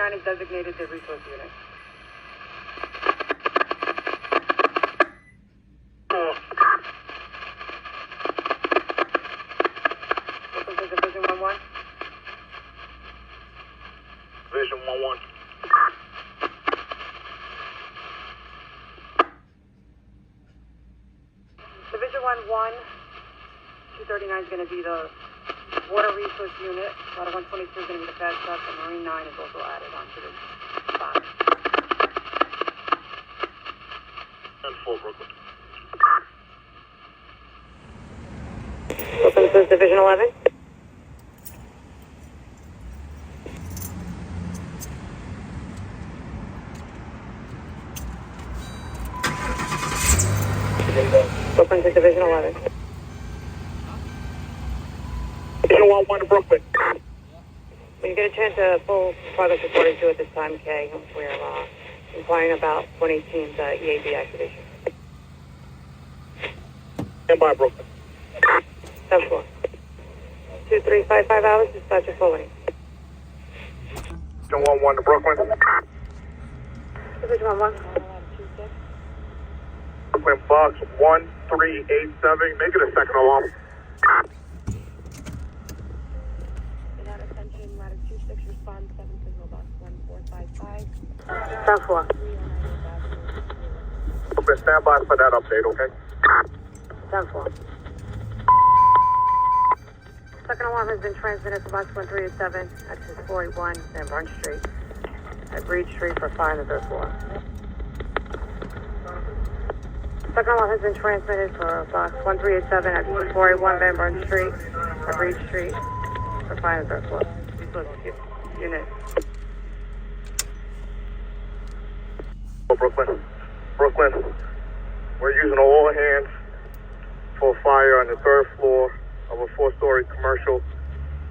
239 is designated the resource unit. Welcome to Division 1-1. Division 1-1. Division 1-1, 239 is going to be the water resource unit. Ladder 122 is going to be the fast truck, and Marine 9 is also added onto this box. 10-4, Brooklyn. Welcome to Division 11. Welcome to Division 11. Division 1-1 to Brooklyn. When you get a chance to pull progress reporting to at this time, Kay, we're inquiring about 118's EAB activation. Stand by, Brooklyn. 10-4. 2355 hours, dispatcher forwarding. Division 1-1 to Brooklyn. Division 1-1. Brooklyn box 1387. Make it a second alarm. Without attention, ladder 26, respond 7 signal box 1455. 10-4. Brooklyn, stand by for that update, okay? 10-4. Second alarm has been transmitted for box 1387 at 241 and BRUNT Street at Breed Street for fire on the third floor. Second alarm has been transmitted for box 1387 at 481 Van Brunt Street at Breed Street for fire on the third floor. Unit. Brooklyn. Brooklyn, we're using all hands for fire on the third floor of a 4-story commercial.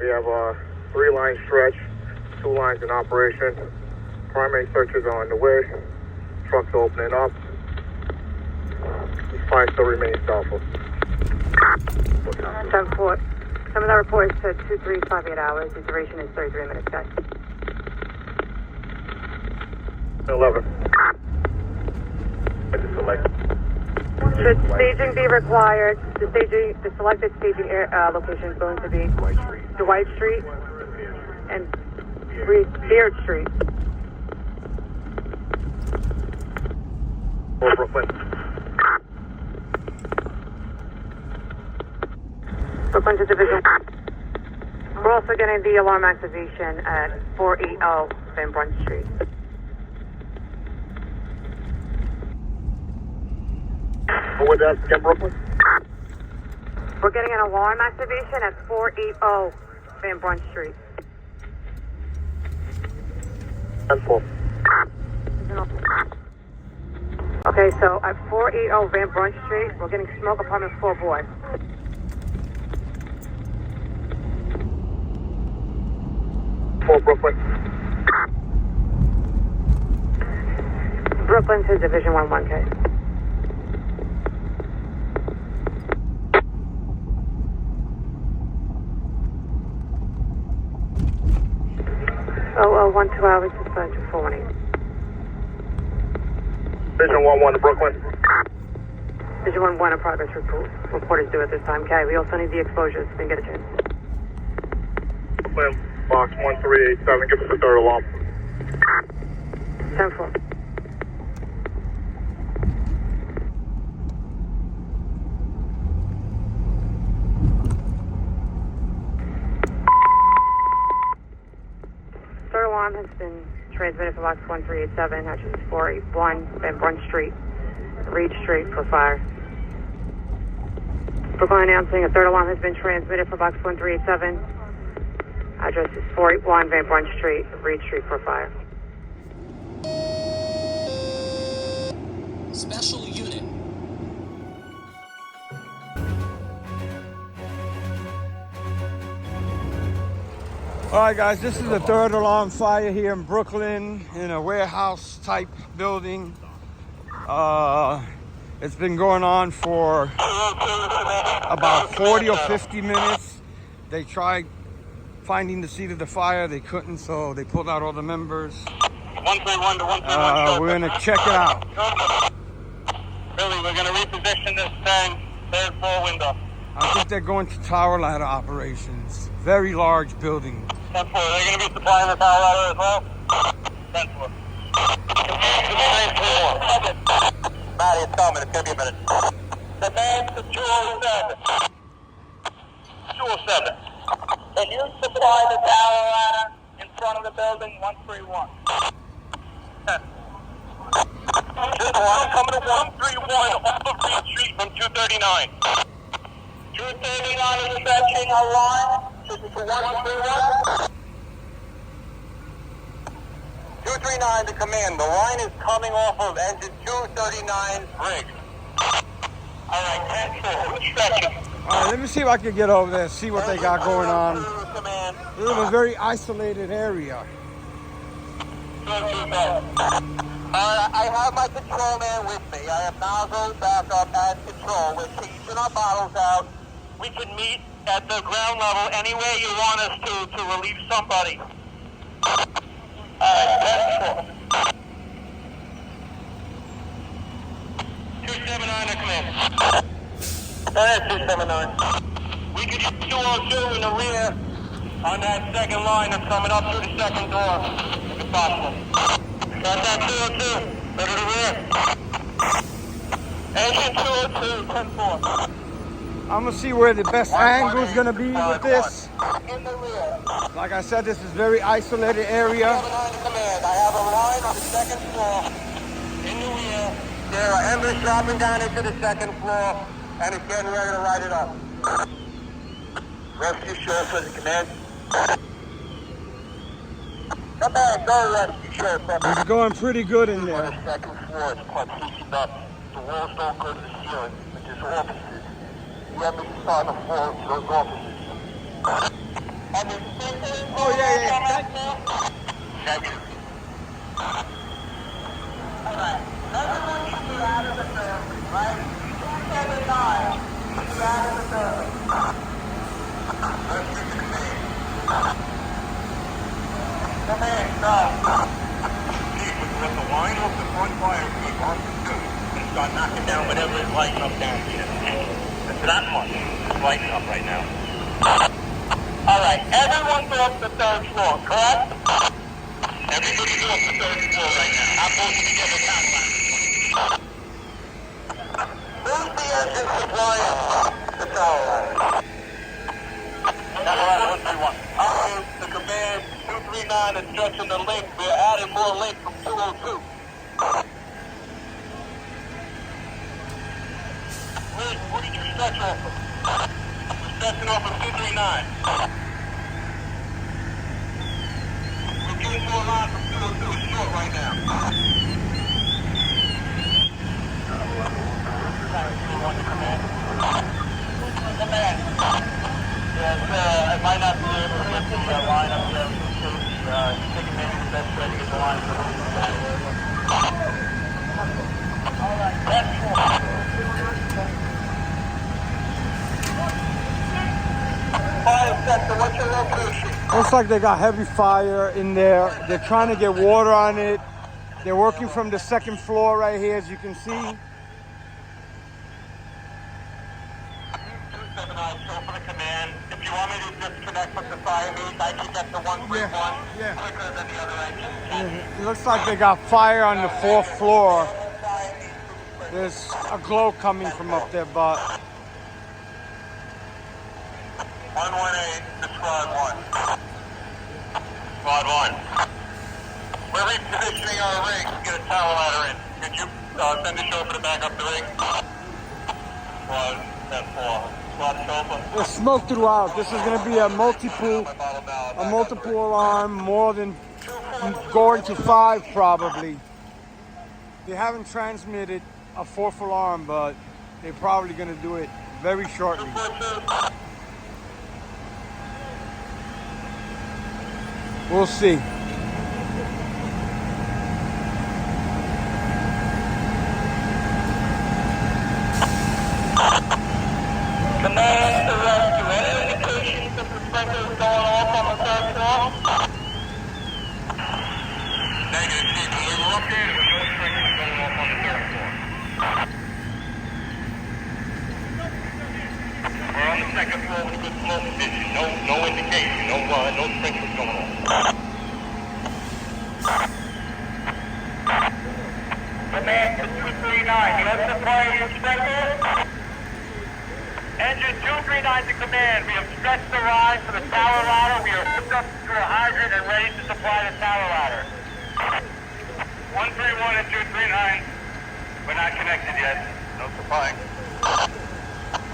We have a 3-line stretch, 2 lines in operation. Primary searches are on the way. Trucks opening up. The fire still remains doubtful. 10-4. Some of that report is to 2358 hours. The duration is 33 minutes, guys. 11. I just select. Should staging be required, the selected staging location is going to be Dwight Street and Beard Street. Brooklyn. Brooklyn to Division. We're also getting the alarm activation at 480 Van Brunt Street. What was that again, Brooklyn? We're getting an alarm activation at 480 Van Brunt Street. 10-4. Okay, so at 480 Van Brunt Street, we're getting smoke apartment 4 board. Brooklyn. Brooklyn to Division 1-1K. Oh, 1 2 hours, dispatch 418. Division 1-1 to Brooklyn. Division 1-1, a progress report. Report is due at this time, K. We also need the exposures. Didn't get a chance. Brooklyn, box 1387. Give us the third alarm. 10-4. Third alarm has been transmitted for box 1387, address 481 Van Brunt Street, Reed Street for fire. Brooklyn announcing a third alarm has been transmitted for box 1387, address is 481 Van Brunt Street, Reed Street for fire. Special unit. All right, guys, this is the third alarm fire here in Brooklyn in a warehouse type building. It's been going on for about 40 or 50 minutes. They tried finding the seat of the fire. They couldn't, so they pulled out all the members. 131 to 131. We're gonna check it out. Billy, we're gonna reposition this thing, third floor window. I think they're going to tower ladder operations. Very large building. 10 floor. Are they gonna be supplying the tower ladder as well? 10 floor. Matty, it's coming. It's gonna be a minute. Command to 207. 207. Can you supply the tower ladder in front of the building 131? Just one coming to 131 off of Green Street from 239. 239 is stretching a line to 131. 239 to command. The line is coming off of engine 239's rig. All right, 10-4. Stretching. All right, let me see if I can get over there, see what they got going on. This is a very isolated area. I have my control man with me. I have nozzle, backup, and control. We're changing our bottles out. We can meet at the ground level anywhere you want us to relieve somebody. Alright, 279 to command. Go ahead, 279. We can use 202 in the rear on that second line that's coming up through the second door, if it's possible. Got that 202, go to the rear. Engine 202, 10-4. I'm gonna see where the best angle is gonna be with this. In the rear. Like I said, this is very isolated area. 279 to command. I have a line on the second floor. In the rear. There are embers dropping down into the second floor, and it's getting ready to light it up. Rescue chauffeur to command. Come on, go rescue chauffeur. It's going pretty good in On there. the second floor, it's quite loosened up. The walls don't go to the ceiling, but there's offices. The embers are on the floor to those offices. Oh, yeah. Thank you. Alright, everyone should be out of the building, right? 279 should be out of the building. Rescue to command. Command, stop. Chief, we let the line off the front fire escape on the two and start knocking down whatever is lighting up down here. It's that much. It's lighting up right now. Alright, everyone's off the third floor, correct? Everybody's off the third floor right now. I'm supposed to be getting a count line. Who's the engine supplier? The tower ladder. Tower ladder 131. The command 239 is stretching the link. We're adding more link from 202. Where did you stretch off of? We're stretching off of 239. We're getting more line from 202. It's short right now. Command. Yes, I might not be able to get the line up there. Taking maybe the best way to get the line. All right, that's cool. Fire sector, what's your location? Looks like they got heavy fire in there. They're trying to get water on it. They're working from the second floor right here, as you can see. 279, show for the command. If you want me to disconnect with the fire means, I can get to 131 quicker than the other engine. It looks like they got fire on the fourth floor. There's a glow coming from up there, but 118 to squad 1. Squad 1. We're repositioning our rig to get a tower ladder in. Could you send a chauffeur to back up the rig? Squad 10-4. Squad chauffeur. there's smoke throughout. This is going to be a multiple alarm, more than going to 5 probably. They haven't transmitted a 4th alarm, but they're probably going to do it very shortly. 242. We'll see. Command to rescue. Any indications that the sprinklers going off on the second floor with a good smoke vision. No indication, no sprinklers going on. Command to 239, you have supply of your sprinklers? Engine 239 to command. We have stretched the rise for the tower ladder. We are hooked up to a hydrant and ready to supply the tower ladder. 131 and 239. We're not connected yet. No supply.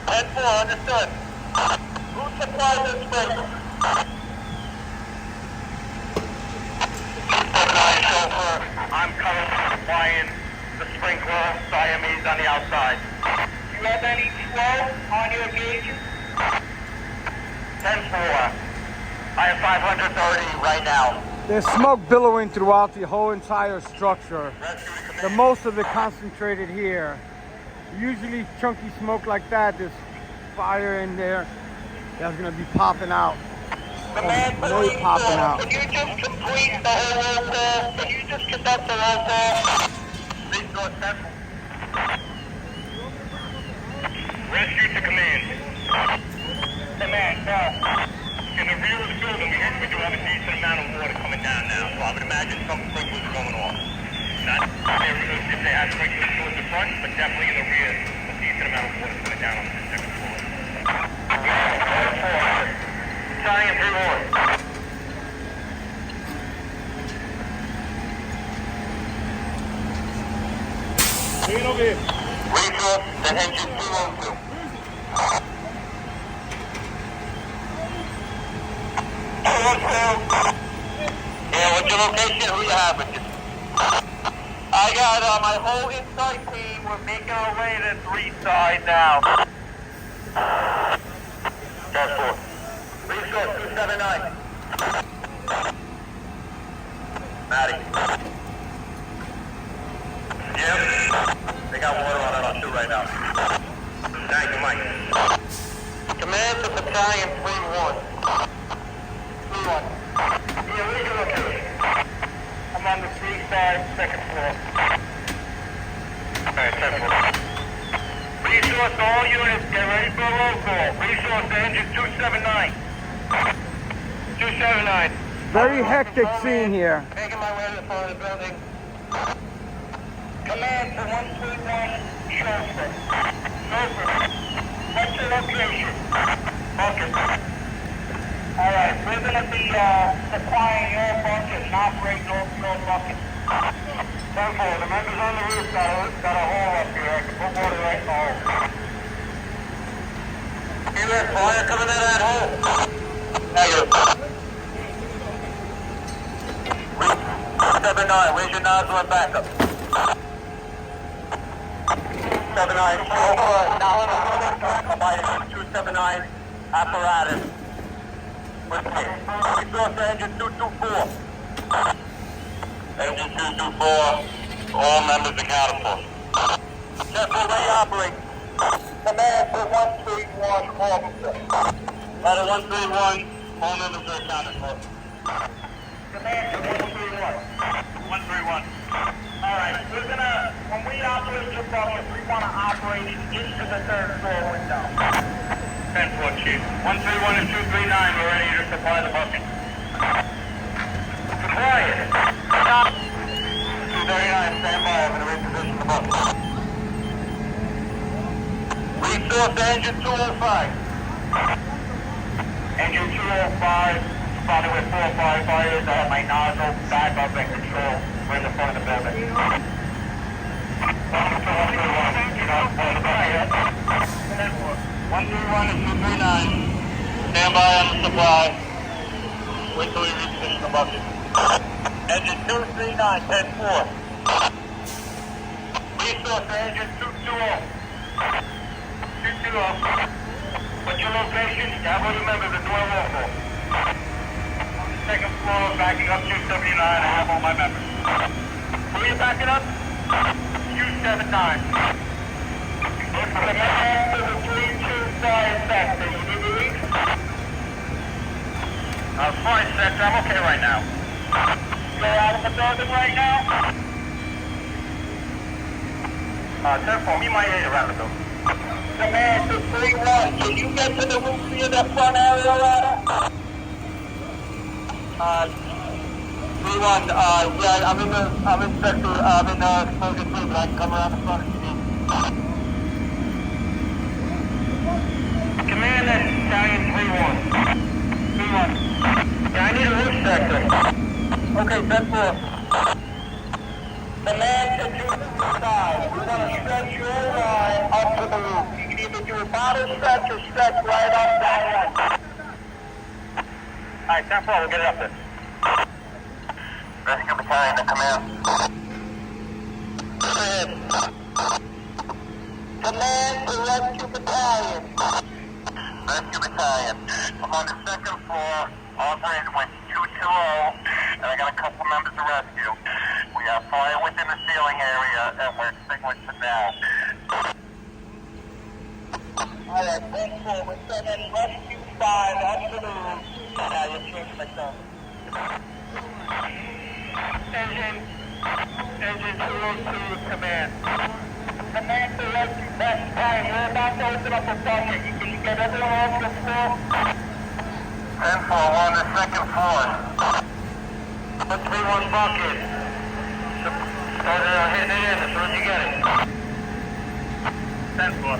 10-4, understood. Who supplies the sprinkler? 279 chauffeur. I'm currently supplying the sprinkler. Siamese on the outside. Do you have any flow on your gauge? 10-4. I have 530 right now. There's smoke billowing throughout the whole entire structure. The most of it concentrated here. Usually chunky smoke like that, there's fire in there. That's gonna be popping out. Really popping out. Can you just complete the whole roll call? Can you just conduct the roll call? Please go central. Rescue to command. Command, in the rear of the building, we do have a decent amount of water coming down now, so I would imagine some sprinklers are going off. Not if they have sprinklers towards the front, but definitely in the rear, a decent amount of water coming down on the second floor. Italian 3-1. Resource to engine 202. Yeah, what's your location? Who you have with you? I got my whole inside team. We're making our way to 3 side now. That's 4. Resource 279. Matty. Yep. They got water on it on 2 right now. Thank you, Mike. Command to battalion 3-1. 3-1. Yeah, where's your location? I'm on the 3 side, 2nd floor. Alright, 10th floor. Resource to all units, get ready for a roll call. Resource to engine 279. 279. Very hectic scene here. Making my way to the front of the building. Command to 131 chauffeur. Chauffeur. What's your location? Okay. Alright, we're going to be supplying your bucket and operating your bucket. 10-4, the members on the roof got a hole up here. I can put water right in the hole. See that fire coming out of that hole? Negative. 79, where's your nozzle and backup? 79, now in 279 apparatus. Resource to engine 224. Engine 224, all members accounted for. Central ready to operate. Command for 131 officer. Letter 131, all members are accounted for. Command for 131. 131. Alright, we're gonna, when we operate your bucket, we want to operate it into the 3rd floor window. 10-4, Chief. 131 and 239, we're ready to supply the bucket. Supply it. 239, stand by, I'm going to reposition the bucket. Resource to engine 205. Engine 205, probably with 4 firefighters. I have my nozzle, backup, and control. We're in the front of the building. 131 and 239. Stand by on the supply. Wait till we reposition the bucket. Engine 239, 10-4. Resource to engine 220. 220. What's your location? Have all your members at door local. On the 2nd floor, backing up 279. I have all my members. Who are you backing up? 279. Command to the 3-2 fire sector. You need to leave? Fire sector, I'm okay right now. You're out of the building right now? 10-4, meet my aid around the building. Command to 3-1. Can you get to the roof via that front area ladder? 3-1. Yeah, I'm in sector. I'm in exposure 3, but I can come around the front if you need. Command that Italian 3-1. 3-1. Yeah, I need a roof sector. Okay, 10-4. Command to 2-5. We want to stretch your line up to the roof. You can either do a bottom stretch or stretch right up that way. Alright, 10-4, we'll get it up there. Rescue battalion to command. Command to rescue battalion. Rescue battalion. I'm on the second floor. Operated with 220, and I got a couple members of rescue. We have fire within the ceiling area, and we're extinguished for now. Alright, thanks for we're sending rescue 5 up to the roof. Now you'll change my phone. Engine 202 command. Command to rescue best time. We're about to open up a bucket. Can you get everyone off the floor? 10-4, we're on the second floor. Let's be one bucket. Start hitting it in as soon as you get it. 10-4.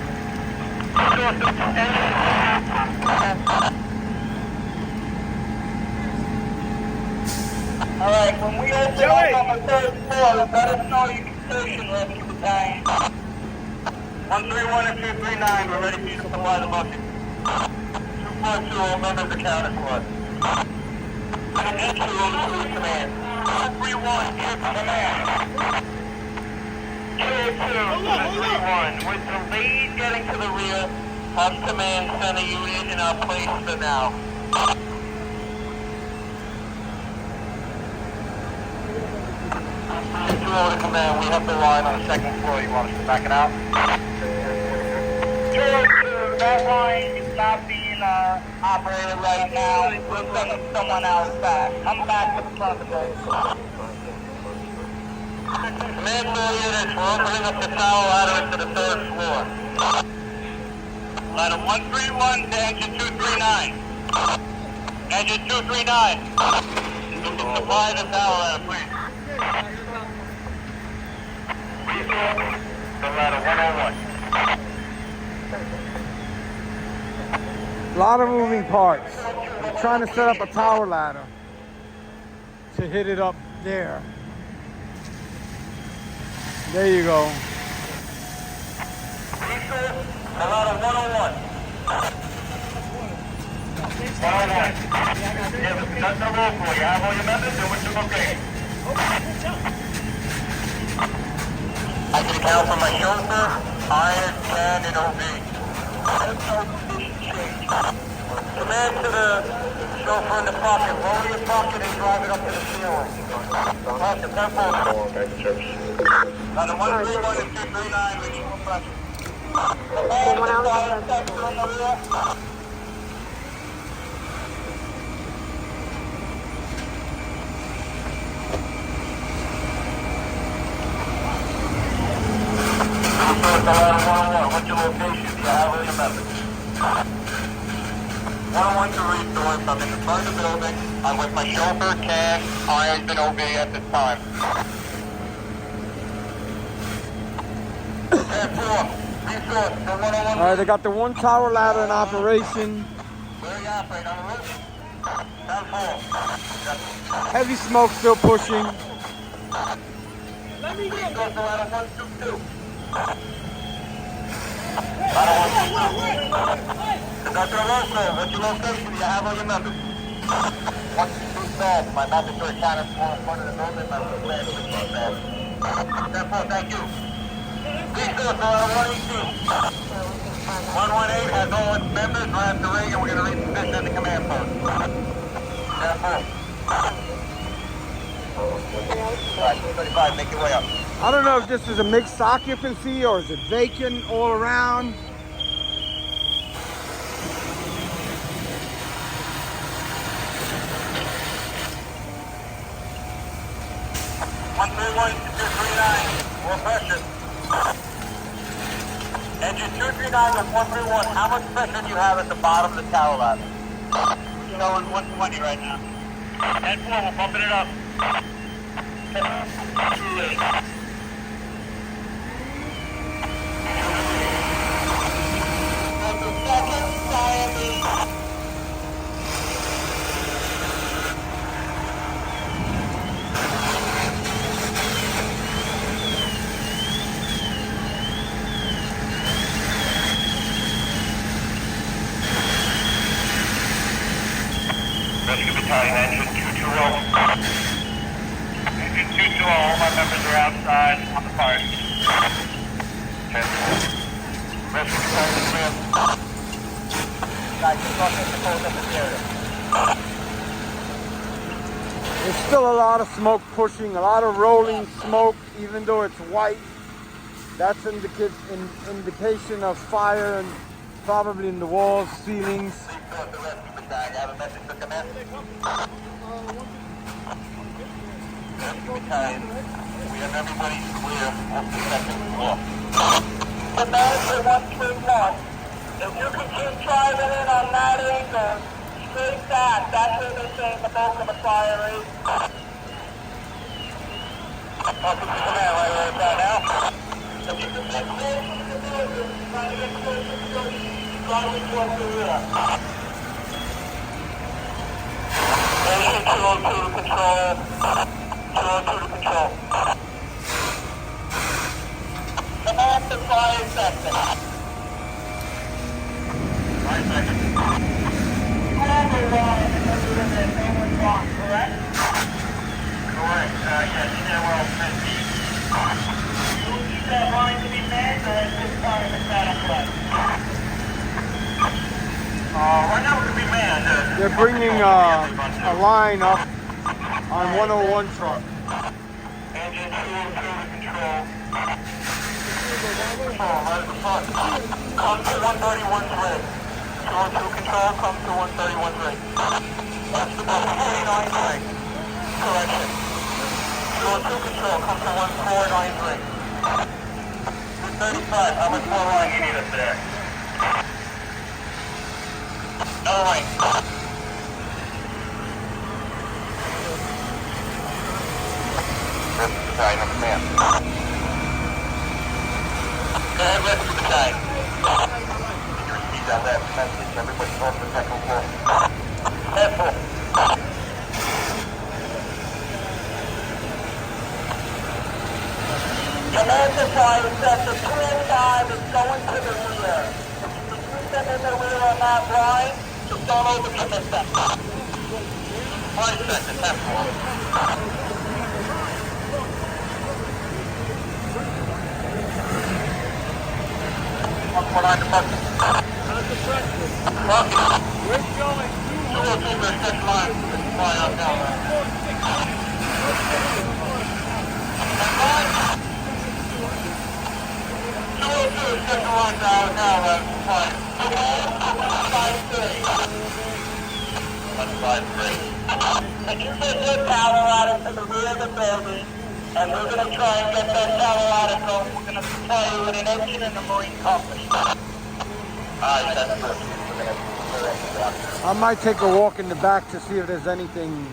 Alright, when we open up on the third floor, let us know you can station rescue battalion. 131 and 239, we're ready for you to supply the bucket. 242, all members accounted for. Command to command. 231, give command. 231, with the lead getting to the rear, have command send a unit in our place for now. To command, we have the line on the second floor. You want us to back it out? 202, that line is not being operated right now. We're sending someone else back. I'm back to the front of the base. Command floor units, we're opening up the tower ladder into the third floor. Ladder 131 to engine 239. Engine 239. Supply the tower ladder, please. The ladder 101. A lot of moving parts. I'm trying to set up a tower ladder to hit it up there. There you go. The ladder 101. 101. Yeah, but that's no roll for you. I have all your members and what's your location? I can account for my chauffeur, iron, can, and OB. Command to the chauffeur in the pocket. Lower your pocket and drive it up to the ceiling. Pocket, 10-4. Now the 131 and 239, we need compression. Anyone else? What's your location? Do you have all your members? 101 to restore. I'm in the front of the building. I'm with my chauffeur, Can, Irons, and OB at this time. 10-4. Resource. The 101. All right, they got the one tower ladder in operation. Where are you operating? On the roof? 10-4. Heavy smoke still pushing. Let me go. Resource, the ladder 122. Dr. Alonso, what's your location? Do you have all your members? 122 my mandatory cannon for in front of the building. My plan is 10-4, thank you. Resource, 118. 118 has all its members. We're at the ring and we're going to reposition at the command post. 10-4. Alright, 235, make your way up. I don't know if this is a mixed occupancy or is it vacant all around. More pressure. Engine 239 with 131, how much pressure do you have at the bottom of the tower ladder? Showing 120 right now. 10-4, we're bumping it up. 2-8. Rescue Battalion, engine 220. Engine 220, all my members are outside on the fire. 10-4. Rescue Battalion, clear. Guys, just off the cold up this area. There's still a lot of smoke pushing, a lot of rolling smoke, even though it's white. That's an indication of fire and probably in the walls, ceilings. I have a message to command. Rescue Battalion, we have everybody clear off the second floor. Command for 131. If you can keep driving in on that angle, straight back, that's where they're saying the bulk of the fire is. Welcome to command, right where it's at now. If you can get close to the building, try to get close to the building, driving towards the rear. Station 202 to control. 202 to control. Command to fire sector. Fire sector. Whoever was in there, no one's wrong, correct? Correct. Yes, stairwell 15. You need that line to be manned, or at this time it's not a flight? Right now we're going to be manned. They're bringing a line up on 101 truck. Engine 202 to control. Control, right at the front. Come to 131's rig. 202 control, come to 131's rig. That's the 149's rig. Correction. 202 control, come to 149's rig. 235, how much more line you need us there? All right. Rescue Battalion, up command. Go ahead, Rescue Battalion. Did you receive that last message? Everybody's off the second floor. Careful. Command to fire sector 205 is going to the rear. If you see them in the rear on that line, just don't overcommit them. Fire sector 10-4. One line to bucket. Bucket. Where you going? 202 to second line. Fly up now. 202 second line down now. Fine. 153. 153. If you get your power out into the rear of the building, and we're going to try and get that tower out of going. We're going to supply you with an engine and a marine company. Alright, that's good. I might take a walk in the back to see if there's anything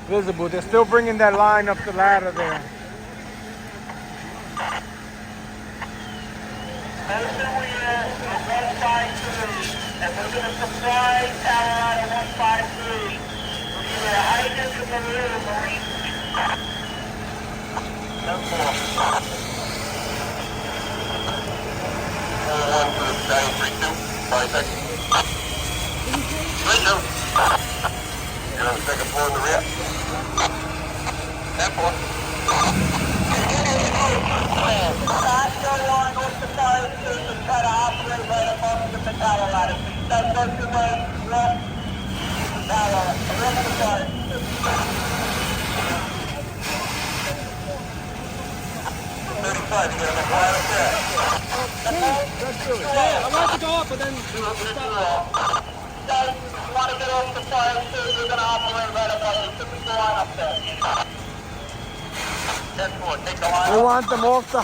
visible. They're still bringing that line up the ladder there. Motion Weir is 153, and we're going to supply tower out of 153. Either a hydrant from the rear or marine. 10-4. 4-1 to the Battalion 3-2. 5 seconds. 3-2. You're on the second floor in the rear. 10-4. Start your line off the fire station. Try to operate right above the tower ladder. That's what you're doing. Left. Tower. Around the fire. 35, you got enough wire up there? Let's do it. Yeah, I want to go up, but then Guys, you want to get off the fire station, you're going to operate right above it. Put the line up there. 10-4, take the line They off. want them off the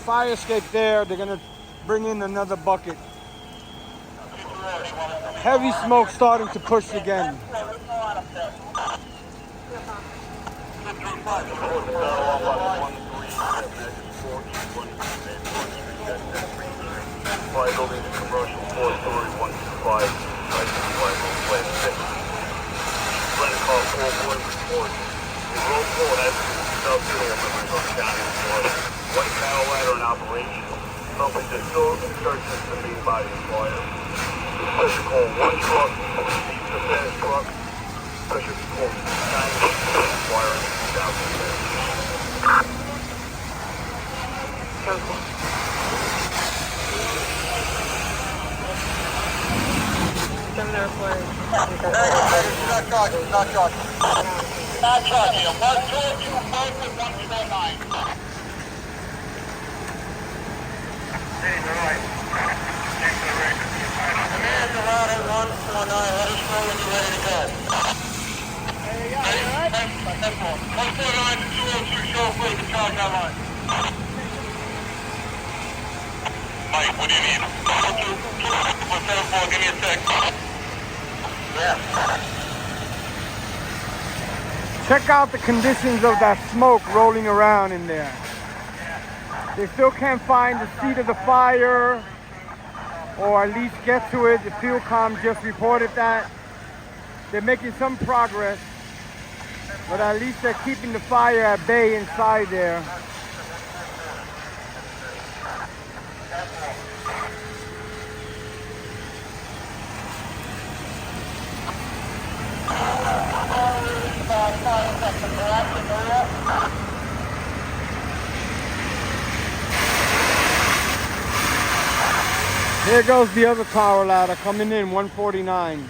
fire escape there. They're gonna bring in another bucket. Heavy smoke starting to push again. Building commercial 4-story 125 plan 6. Rent a car 4-boy report. The road call has no serial numbers on the county floor. One panel ladder in operation. Something to still search system being by the employer. Special call 1 truck, receives the fast truck. Special call 9 requiring 2,000. Not charging. Not charging. 122, both with 129. Command around at 149. Let us know when you're ready to go. Hey, yeah, all right? 149 to 202, show up ready to charge that line. Mike, what do you need? 224, give me a sec. Yeah. Check out the conditions of that smoke rolling around in there. They still can't find the seat of the fire, or at least get to it. The fuel comm just reported that. They're making some progress, but at least they're keeping the fire at bay inside there. Here goes the other power ladder coming in, 149.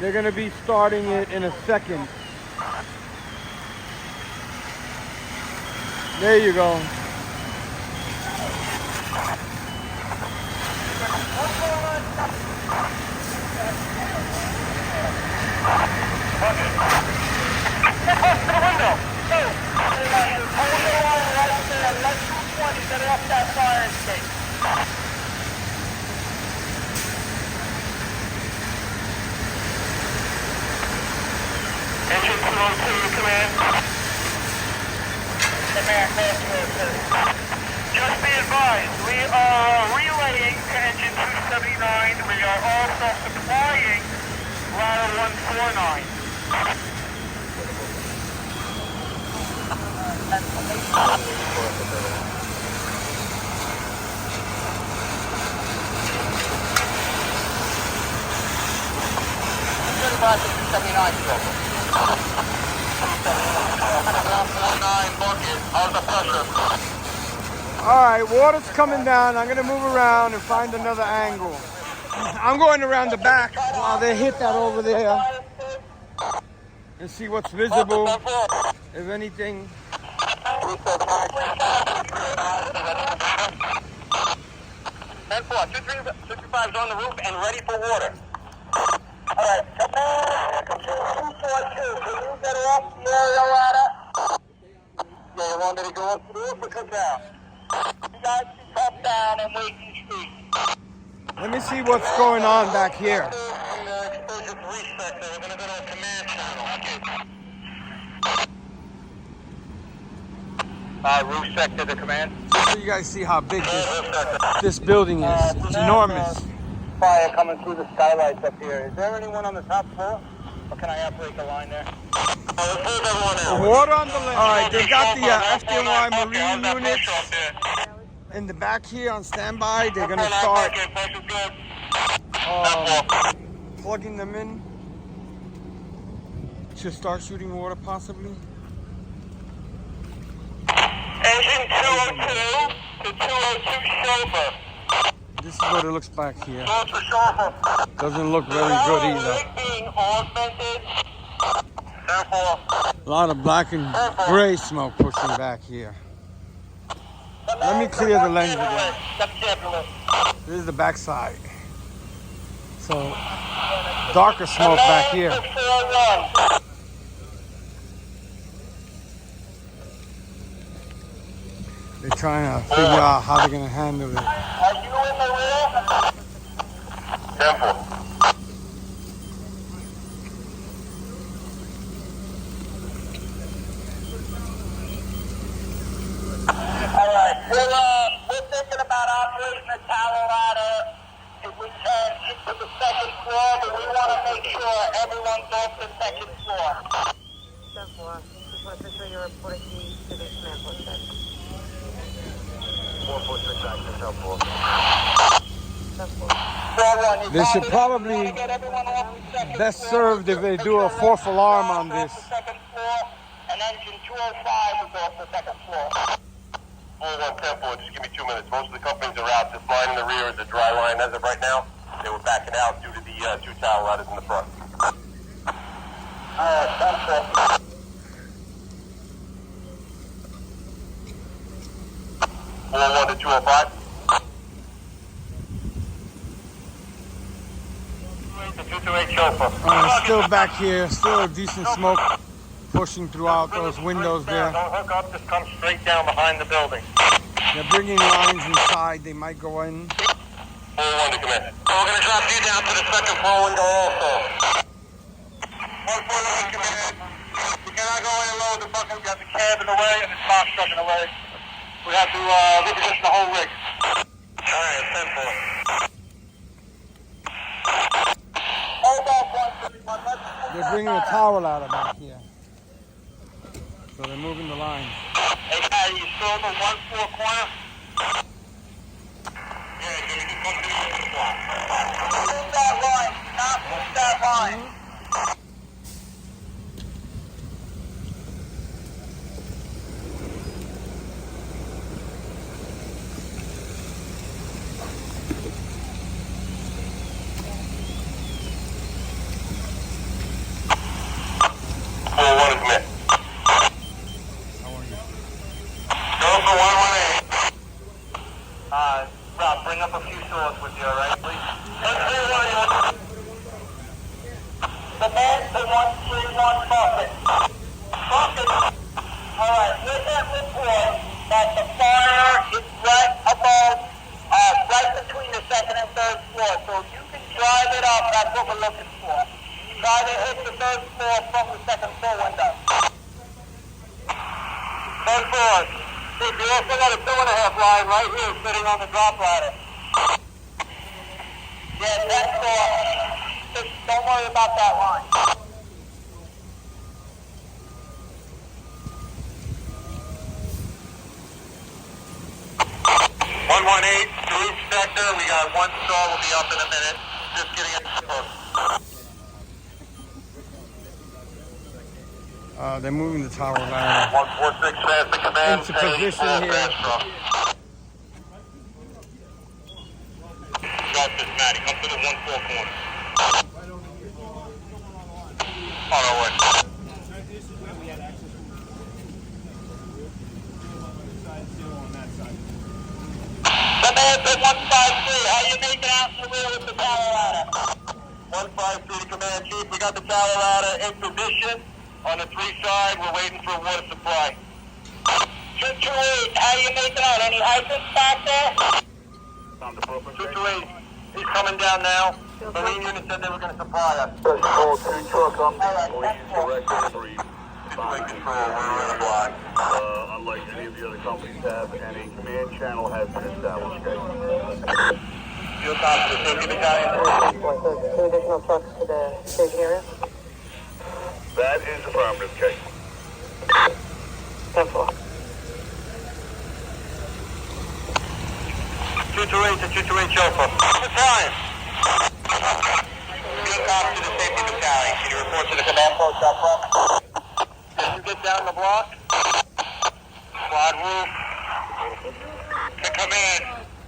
They're gonna be starting it in a second. There you go. Engine 202, command. Command, 202. Just be advised, we are relaying to engine 279. We are also supplying ladder 149. All right, water's coming down. I'm gonna move around and find another angle. I'm going around the back while they hit that over there and see what's visible, if anything. 10-4, 235's on the roof and ready for water. All right, come on. 242, can you get off the area ladder? Yeah, you want me to go up to the roof or come down? You guys can come down and wait in the street. Let me see what's going on back here. Exposure 3 sector, we're going to go to a command channel. Roof sector to command. So you guys see how big this building is. It's enormous. Fire coming through the skylights up here. Is there anyone on the top floor? Or can I operate the line there? Water on the left. All right, they got the Fdny Marine units in the back here on standby. They're gonna start plugging them in to start shooting water, possibly. Engine 202 to 202 chauffeur. This is what it looks back here. Chauffeur, chauffeur. Doesn't look very good either. Being augmented. Therefore, A lot of black and gray smoke pushing back here. Let me clear the lens again. This is the back side. So, darker smoke back here. They're trying to figure out how they're going to handle it. Are you in the rear? 10-4. Alright, we're thinking about operating the tower ladder if we can into the second floor, but we want to make sure everyone's off the second floor. 10-4. Just want to make sure you're reporting to the command post. 446 active, 10-4. 10-4. They should probably best served if they do a fourth alarm on this. Second floor, and engine 205 is off the second floor. 4110-4, just give me 2 minutes. Most of the companies are out. This line in the rear is a dry line as of right now. They were backing out due to the 2 tower ladders in the front. Alright, that's it. 401 to 205. The 228 chauffeur. Still back here, still a decent smoke pushing throughout those windows there. Don't hook up, just come straight down behind the building. They're bringing lines inside, they might go in. 401 to come in. So we're going to drop you down to the second floor window also. 141 come in. We cannot go any lower than fucking, we got the cab in the way and the box truck in the way. We have to reposition the whole rig. Alright, 10-4. Hold off 131. They're bringing a tower ladder back here. So they're moving the lines. Hey, Patty, you still in the 1-4 corner? Yeah, Jimmy, just come to the other block. Move that line. Not move that line. Rob, bring up a few swords with you, alright, please? The man to 131 Bucket. Alright, with that report that the fire is right above, right between the second and third floor. So if you can drive it up, that's what we're looking for. Try to hit the third floor from the second floor window. 10-4. You also got a 2.5 line right here sitting on the drop ladder. Yeah, that's cool. Just don't worry about that line. 118, roof sector. We got one stall. We'll be up in a minute. Just getting it close. They're moving the tower ladder 146 fast to command. into position here. Justice, Matty, come to the 1-4 corner. On our way. Command to 153, how you making out in the rear with the tower ladder? 153 to command, chief, we got the tower ladder in position. On the 3 side, we're waiting for a water supply. 228, how you making out? Any hydrants back there? 228, he's coming down now. Marine unit said they were going to supply us. Call 2 truck on Alright, direct entry. Situation control, we're in the block. Unlike any of the other companies have, and a command channel has been established. Field top to the safety battalion. 2 additional trucks to the staging area. That is affirmative, case. 10-4. 228 to 228 chauffeur. Battalion. Field top to the safety battalion. Can you report to the command post up front? Can you get down the block? Quad roof. To command.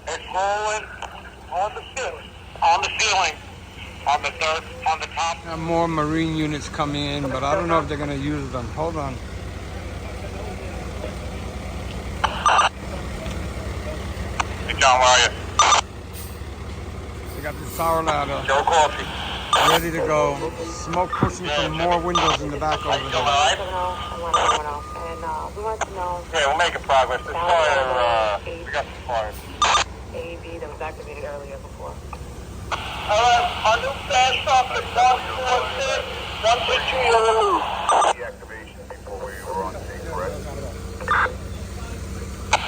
It's rolling on the ceiling. On the ceiling. On the third, on the top. More Marine units coming in, but I don't know if they're going to use them. Hold on. Hey, John, where are you? They got the tower ladder Joe Coffee. ready to go. Smoke pushing from more windows in the back over there. And we want to know. Yeah, we're making progress. This fire, we got some fires. AED that was activated earlier before. Alright, our new fast stop is 146, 123. Deactivation before we were on stage, correct?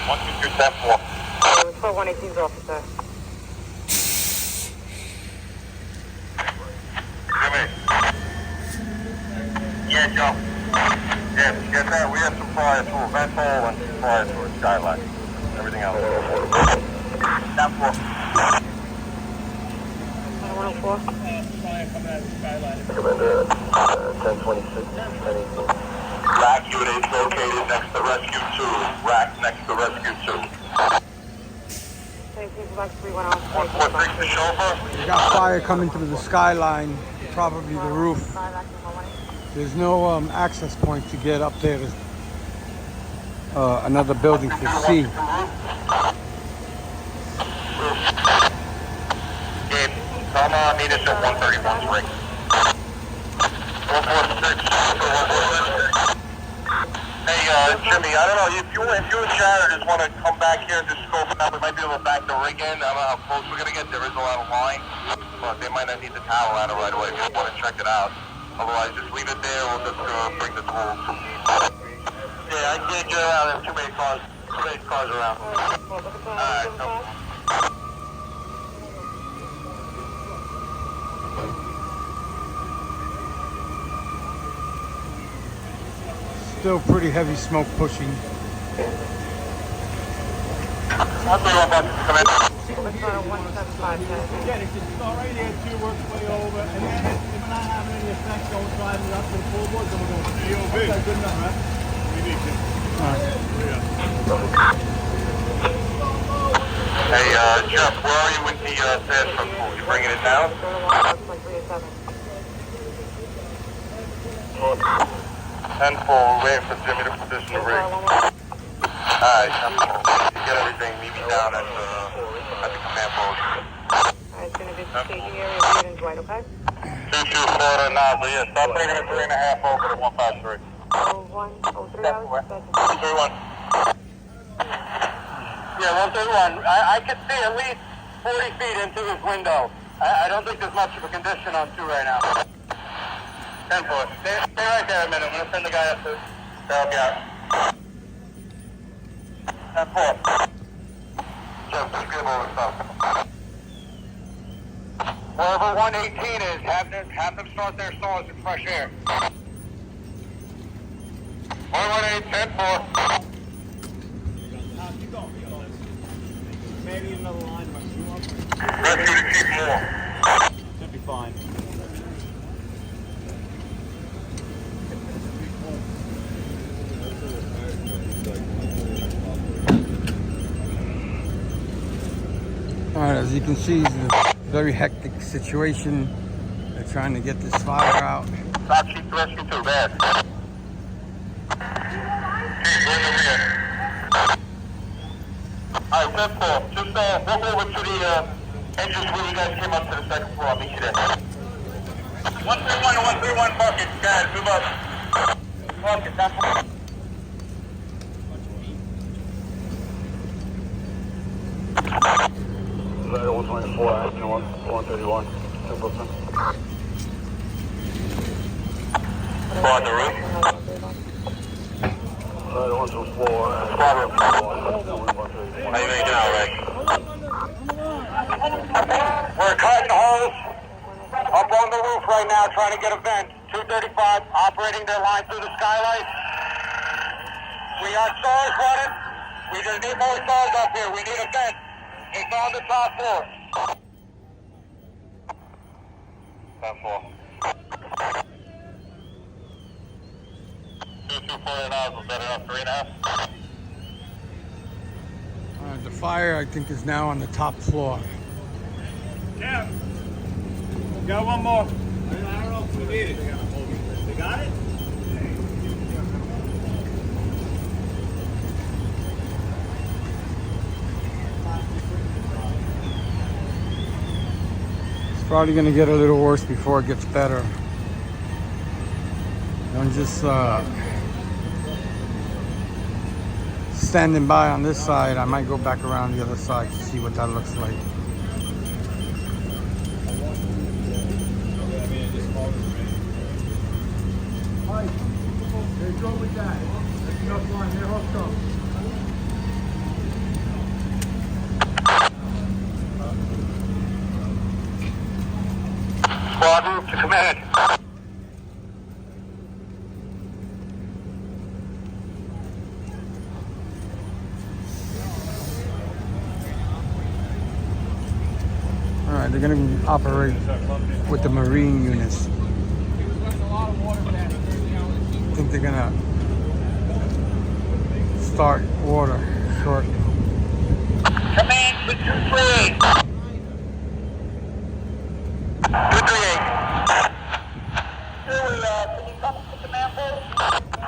122-10-4. It was 4118's officer. Jimmy. Yeah, Joe. Yeah, get that. We have some fire to a vent hole and some fire to a skylight. Everything else. 10-4. 104. Commander, 1026, 1018. Rack unit is located next to Rescue 2. Rack next to Rescue 2. 146 the chauffeur. We got fire coming through the skyline, probably the roof. There's no access point to get up there. There's another building to see. Gabe, come on, meet us at 131 Spring. 146. Hey, Jimmy, I don't know, if you and Shatter just want to come back here and just scope it out, we might be able to back the rig in. I don't know how close we're going to get. There is a lot of line, but they might not need the tower out of right away if you want to check it out. Otherwise, just leave it there. We'll just bring the tools. Yeah, I can't get out. There's too many cars. Too many cars around. Alright, no. Still pretty heavy smoke pushing. I'll tell you what, bud. Come in. Again, if it's already there, two works way over, and then if we're not having any effect, don't drive it up to the floorboards, then we're going to AOB. Okay, good enough, right? We need to. Hey, Jeff, where are you with the fast food pool? You bringing it down? 10-4, waiting for Jimmy to position the rig. Alright, 10-4. You get everything, meet me down at the command post. Alright, it's going to be the staging area of Eden Dwight, okay? 22 Florida Nozzle, yeah, stop bringing it 3.5 over to 153. 0103 hours? 131. Yeah, 131. I can see at least 40 feet into this window. I don't think there's much of a condition on 2 right now. 10-4. Stay right there a minute. I'm going to send the guy up to help you out. 10-4. Jeff, just give over stuff. Wherever 118 is, have them start their saws in fresh air. 118, 10-4. Maybe another line. Rescue to Chief Moore. Should be fine. All right, as you can see, it's a very hectic situation. They're trying to get this fire out. Stop Chief to Rescue 2, bad. Chief, we're in the rear. Alright, 10-4. Just walk over to the entrance where you guys came up to the second floor. I'll meet you there. 131 to 131 bucket. Guys, move up. Bucket, 10-4. Letter 124, action 131, 2%. On the roof. Letter 124, Squad room. 131. How you making out, Rick? We're cutting holes up on the roof right now, trying to get a vent. 235 operating their line through the skylight. We got saws running. We just need more saws up here. We need a vent. It's on the top floor. 10-4. 224 nozzles, better up 3.5. The fire, I think, is now on the top floor. Yeah. Got one more. I don't know if we need it. They got it? It's probably going to get a little worse before it gets better. Don't just standing by on this side. I might go back around the other side to see what that looks like. They go with that. That's enough line. They're hooked up. Squad room to command. All right, they're going to operate with the Marine units. I think they're going to start water shortly. Command to 238. 238. Can you come to command post? 10-4.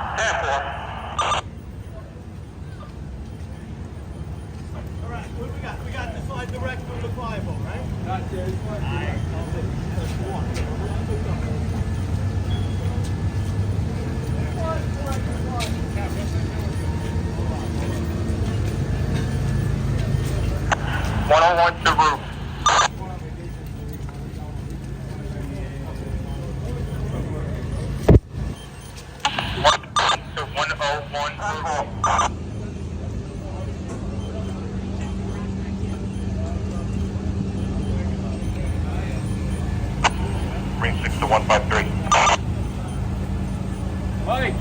Alright, what we got? We got the slide direct from the fireboat, right? Not there. One to roof. Ring 6 to 153. Mike!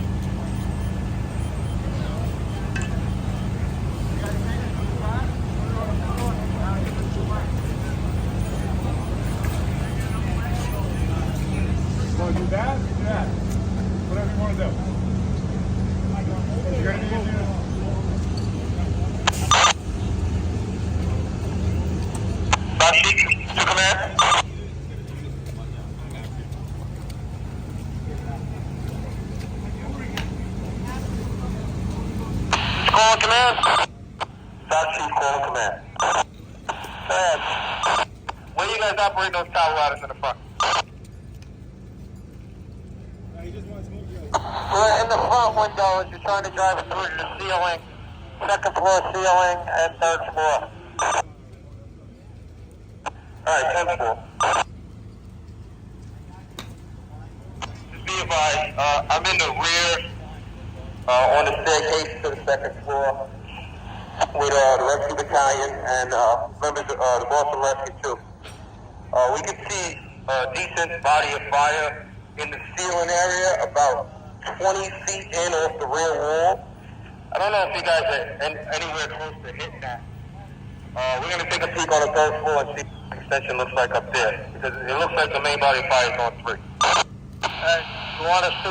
Want to do that? Do that. Whatever you want to do. You're going to need to To command. Call command. That's call command. Where you guys operate those tower ladders in the front? We're in the front window as you're trying to drive it through the ceiling, second floor ceiling, and third floor. Alright, 10-4. Just be advised, I'm in the rear, on the staircase to the second floor, with the rescue battalion and members of the Boston Rescue too. We can see a decent body of fire in the ceiling area, about 20 feet in off the rear wall. I don't know if you guys are anywhere close to hitting that. We're going to take a peek on the third floor and see what the extension looks like up there, because it looks like the main body of fire is on 3. You want us to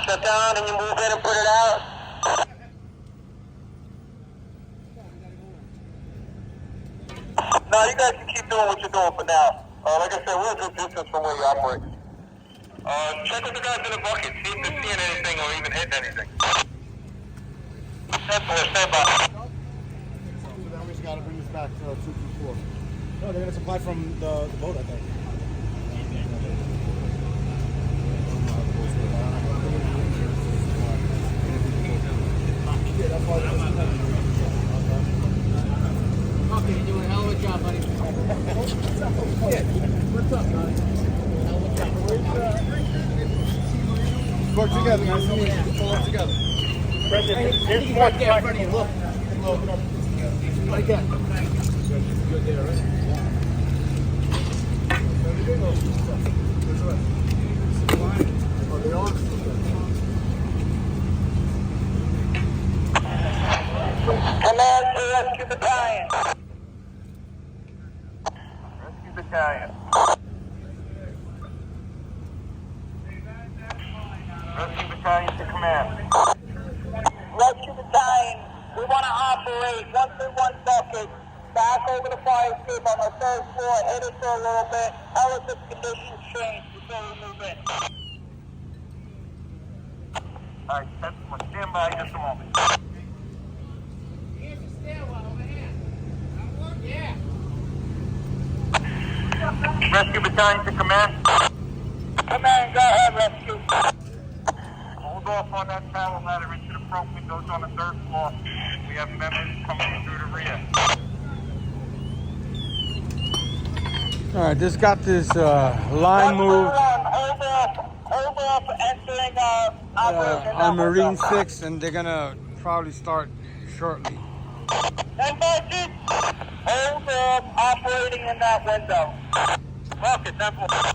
shut down and you move in and put it out? No, you guys can keep doing what you're doing for now. Like I said, we're a good distance from where you operate. Check with the guys in the bucket, see if they're seeing anything or even hitting anything. 10-4, stand by. So then we just gotta bring this back to 224. No, they're gonna supply from the boat, I think. Okay, you're doing a hell of a job, buddy. What's up, man? Hell of a job. Work together, guys. Work together. Here's right there in front of you. Look. Right there. Good there, right? Command to Rescue Battalion. Rescue Battalion. Rescue Battalion to command. Rescue Battalion, we want to operate 131 bucket back over the fire escape on the third floor, hit it for a little bit, tell us if conditions change before we move in. Alright, stand by just a moment. Here's the stairwell over here. Yeah. Rescue Battalion to command. Command, go ahead, rescue. Hold off on that tower ladder into the front windows on the third floor. We have members coming through the rear. All right, just got this line moved Hold off entering operation. on Marine 6, and they're gonna probably start shortly. 10-4. Hold off operating in that window. Focus, 10-4.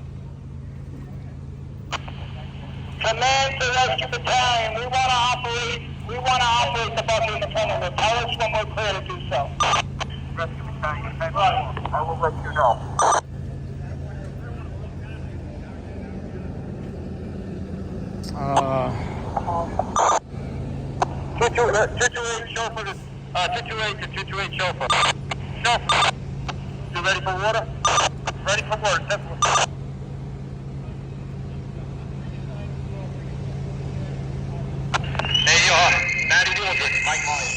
Command to rescue battalion. We want to operate the bucket independently. Tell us when we're clear to do so. Rescue battalion, 10-4. I will let you know. Chauffeur, 228 to 228 chauffeur. Chauffeur, you ready for water? Ready for water, 10-4. There you are, Matty Wildred, Mike Myers.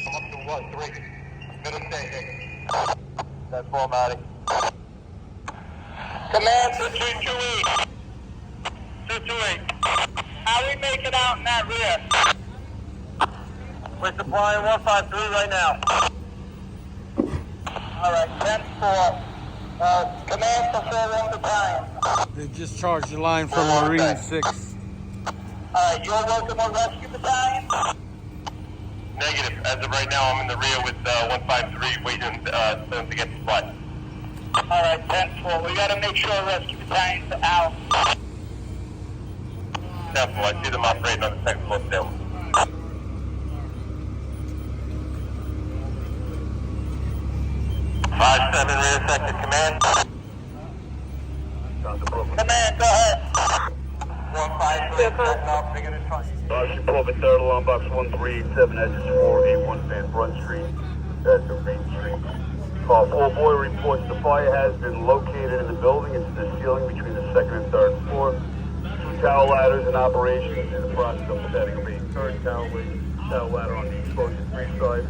Come up to 3. Middle stage. That's 4, Matty. Command to 228. 228. How are we making out in that rear? We're supplying 153 right now. Alright, 10-4. Command to 4-1 battalion. They just charged the line from Marine 6. Alright, you're working with rescue battalion? Negative. As of right now, I'm in the rear with 153 waiting for them to get supplied. Alright, 10-4. We gotta make sure rescue battalion's out. 10-4. I see them operating on the second floor still. 5-7 rear sector command. Command, go ahead. 153, setting up, bigger than 20. Support third alarm box 1387, that's 481 Van Brunt Street, that's the Main Street. Call 4 boy reports the fire has been located in the building. It's in the ceiling between the second and third floor. 2 tower ladders in operation in the process of setting up a third tower ladder on the exposure 3 side.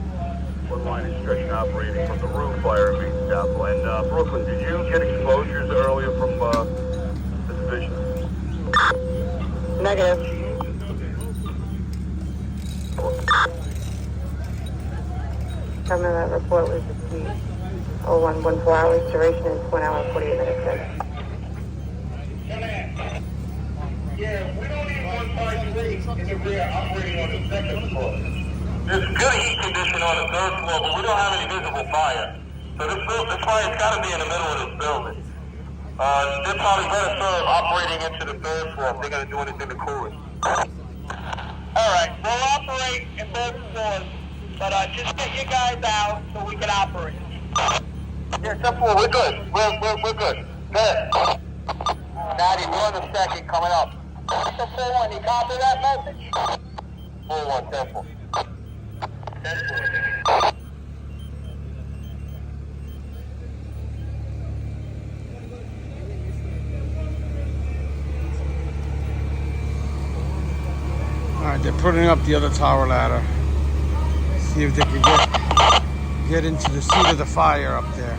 1 line is stretching operating from the roof. Fire remains doubtful. And Brooklyn, did you get exposures earlier from the division? Negative. That report was received 0114 hours. Duration is 1 hour 48 minutes. Yeah, we don't need 153 in the rear operating on the second floor. There's good heat condition on the third floor, but we don't have any visible fire. So this fire's got to be in the middle of this building. They're probably better served operating into the third floor if they're going to do anything to cool it. All right, we'll operate in both floors, but just get you guys out so we can operate. Yeah, 10-4, we're good. We're good. Good. Natty, we're on the second coming up. 4-1, you copy that message? 4-1, 10-4. 10-4. All right, they're putting up the other tower ladder. See if they can get into the seat of the fire up there.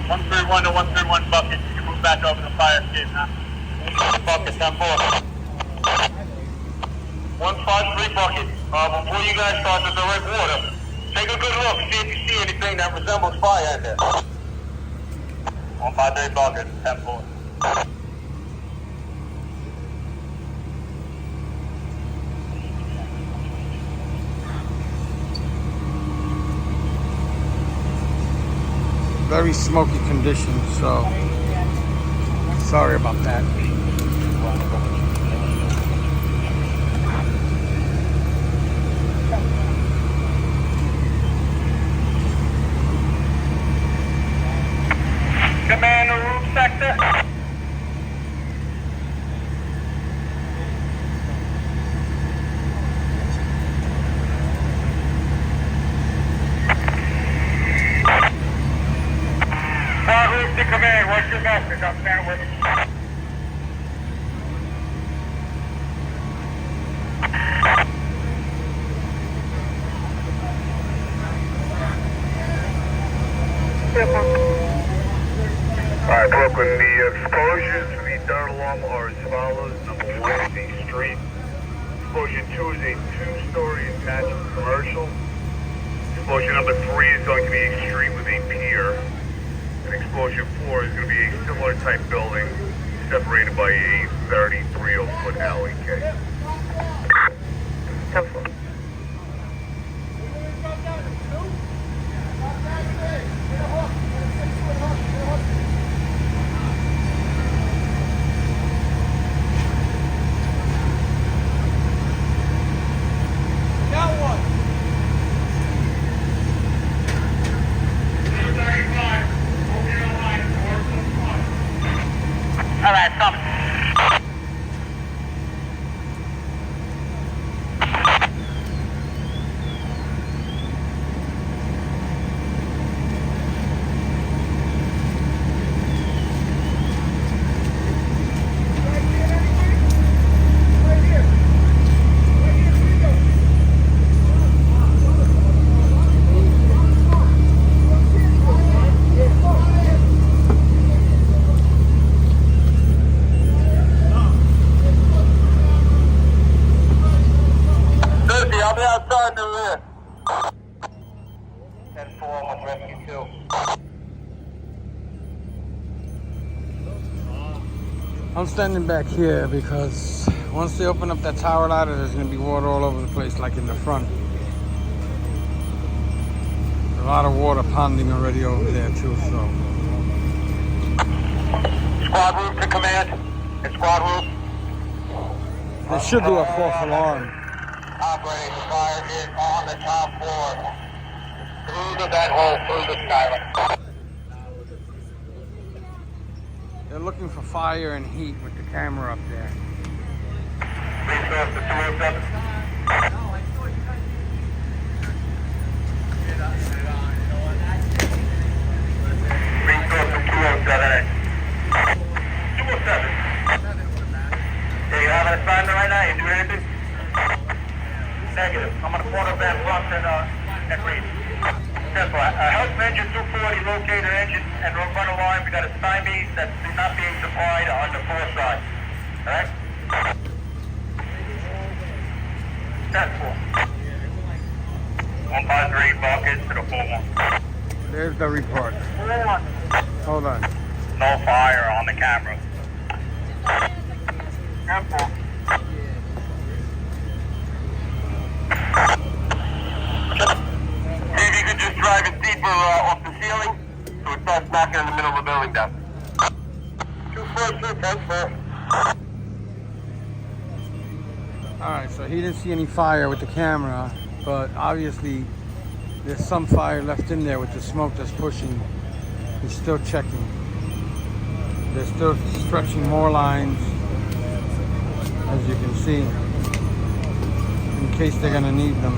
131 to 131 bucket. You can move back over the fire escape now. Bucket 10-4. 153 bucket. Before you guys start the direct water, take a good look. See if you see anything that resembles fire in there. 153 bucket 10-4. Very smoky conditions, so sorry about that. Command the roof sector. Roof to command, what's your message? I'm standing with him. Alright, Brooklyn, the exposures for the third alarm are as follows. Number 1 is the street. Explosion 2 is a 2-story attached commercial. Explosion number 3 is going to be a street with a pier. And explosion 4 is going to be a similar type building separated by a 33-foot alley. Okay. 10-4. All right, come. I'll be outside in the rear. 10-4, almost rescue 2. I'm standing back here because once they open up that tower ladder, there's going to be water all over the place, like in the front. A lot of water ponding already over there too, so. Squad roof to command. It's squad roof. They should do a fourth alarm. Operating fire is on the top floor. Through the vent hole, through the skylight. They're looking for fire and heat with the camera up there. Resource to 207. Resource to 207. 207. Do you have an assignment right now? You do anything? Negative. I'm gonna corner that BRUNT and read. Simple. Help engine 240, locate her engine and run alarm. We got a stymie that's not being supplied on the floor side. Alright? 10-4. 153 buckets to the 4-1. There's the report. 4-1. Hold on. No fire on the camera. 10-4. See if you could just drive it deeper off the ceiling so it starts knocking in the middle of the building down. 242, 10-4. Alright, so he didn't see any fire with the camera, but obviously there's some fire left in there with the smoke that's pushing. He's still checking. They're still stretching more lines, as you can see, in case they're gonna need them.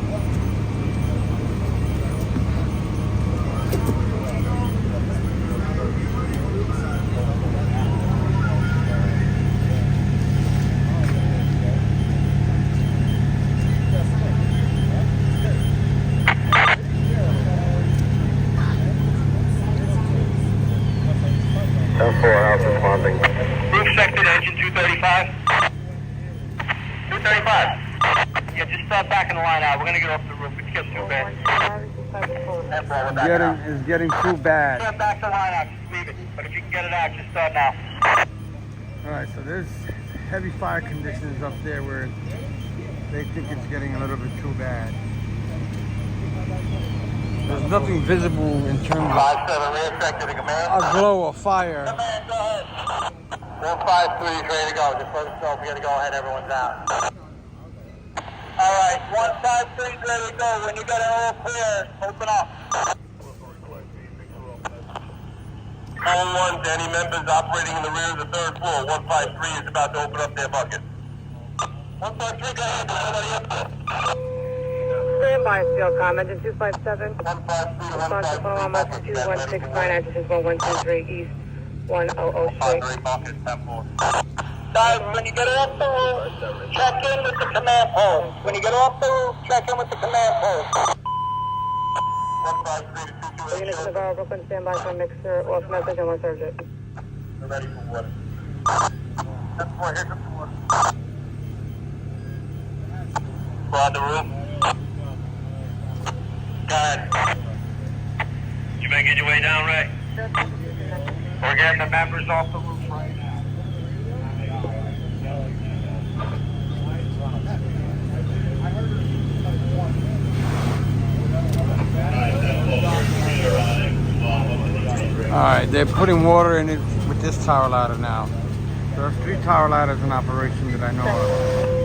10-4, house responding. Roof sected, engine 235. 235. Yeah, just start backing the line out. We're gonna get off the roof. It's getting too bad. It's getting too bad. Start back the line out. Just leave it. But if you can get it out, just start now. Alright, so there's heavy fire conditions up there where they think it's getting a little bit too bad. There's nothing visible in terms of 5-7, rear sector to command. a glow of fire. Command, go ahead. 153 is ready to go. Just let us know if we gotta go ahead. Everyone's out. Alright, 153 is ready to go. When you get it all clear, open up. 0-1 to any members operating in the rear of the 3rd floor. 153 is about to open up their bucket. 153, go ahead. Somebody up there. Stand by, Steel Com, engine 257. 153 to Response to phone number 2169, address 1123 East 100 Street. 153 bucket, 10-4. Guys, when you get off the roof, check in with the command post. When you get off the roof, check in with the command post. 153 to 228. Units in Navarro, Brooklyn, stand by for mixer, off message, and one surgeon. We're ready for water. 10-4, here's the 4. squad the roof. Go ahead. You making your way down, Ray? We're getting the members off the roof right now. All right, they're putting water in it with this tower ladder now. There are 3 tower ladders in operation that I know of.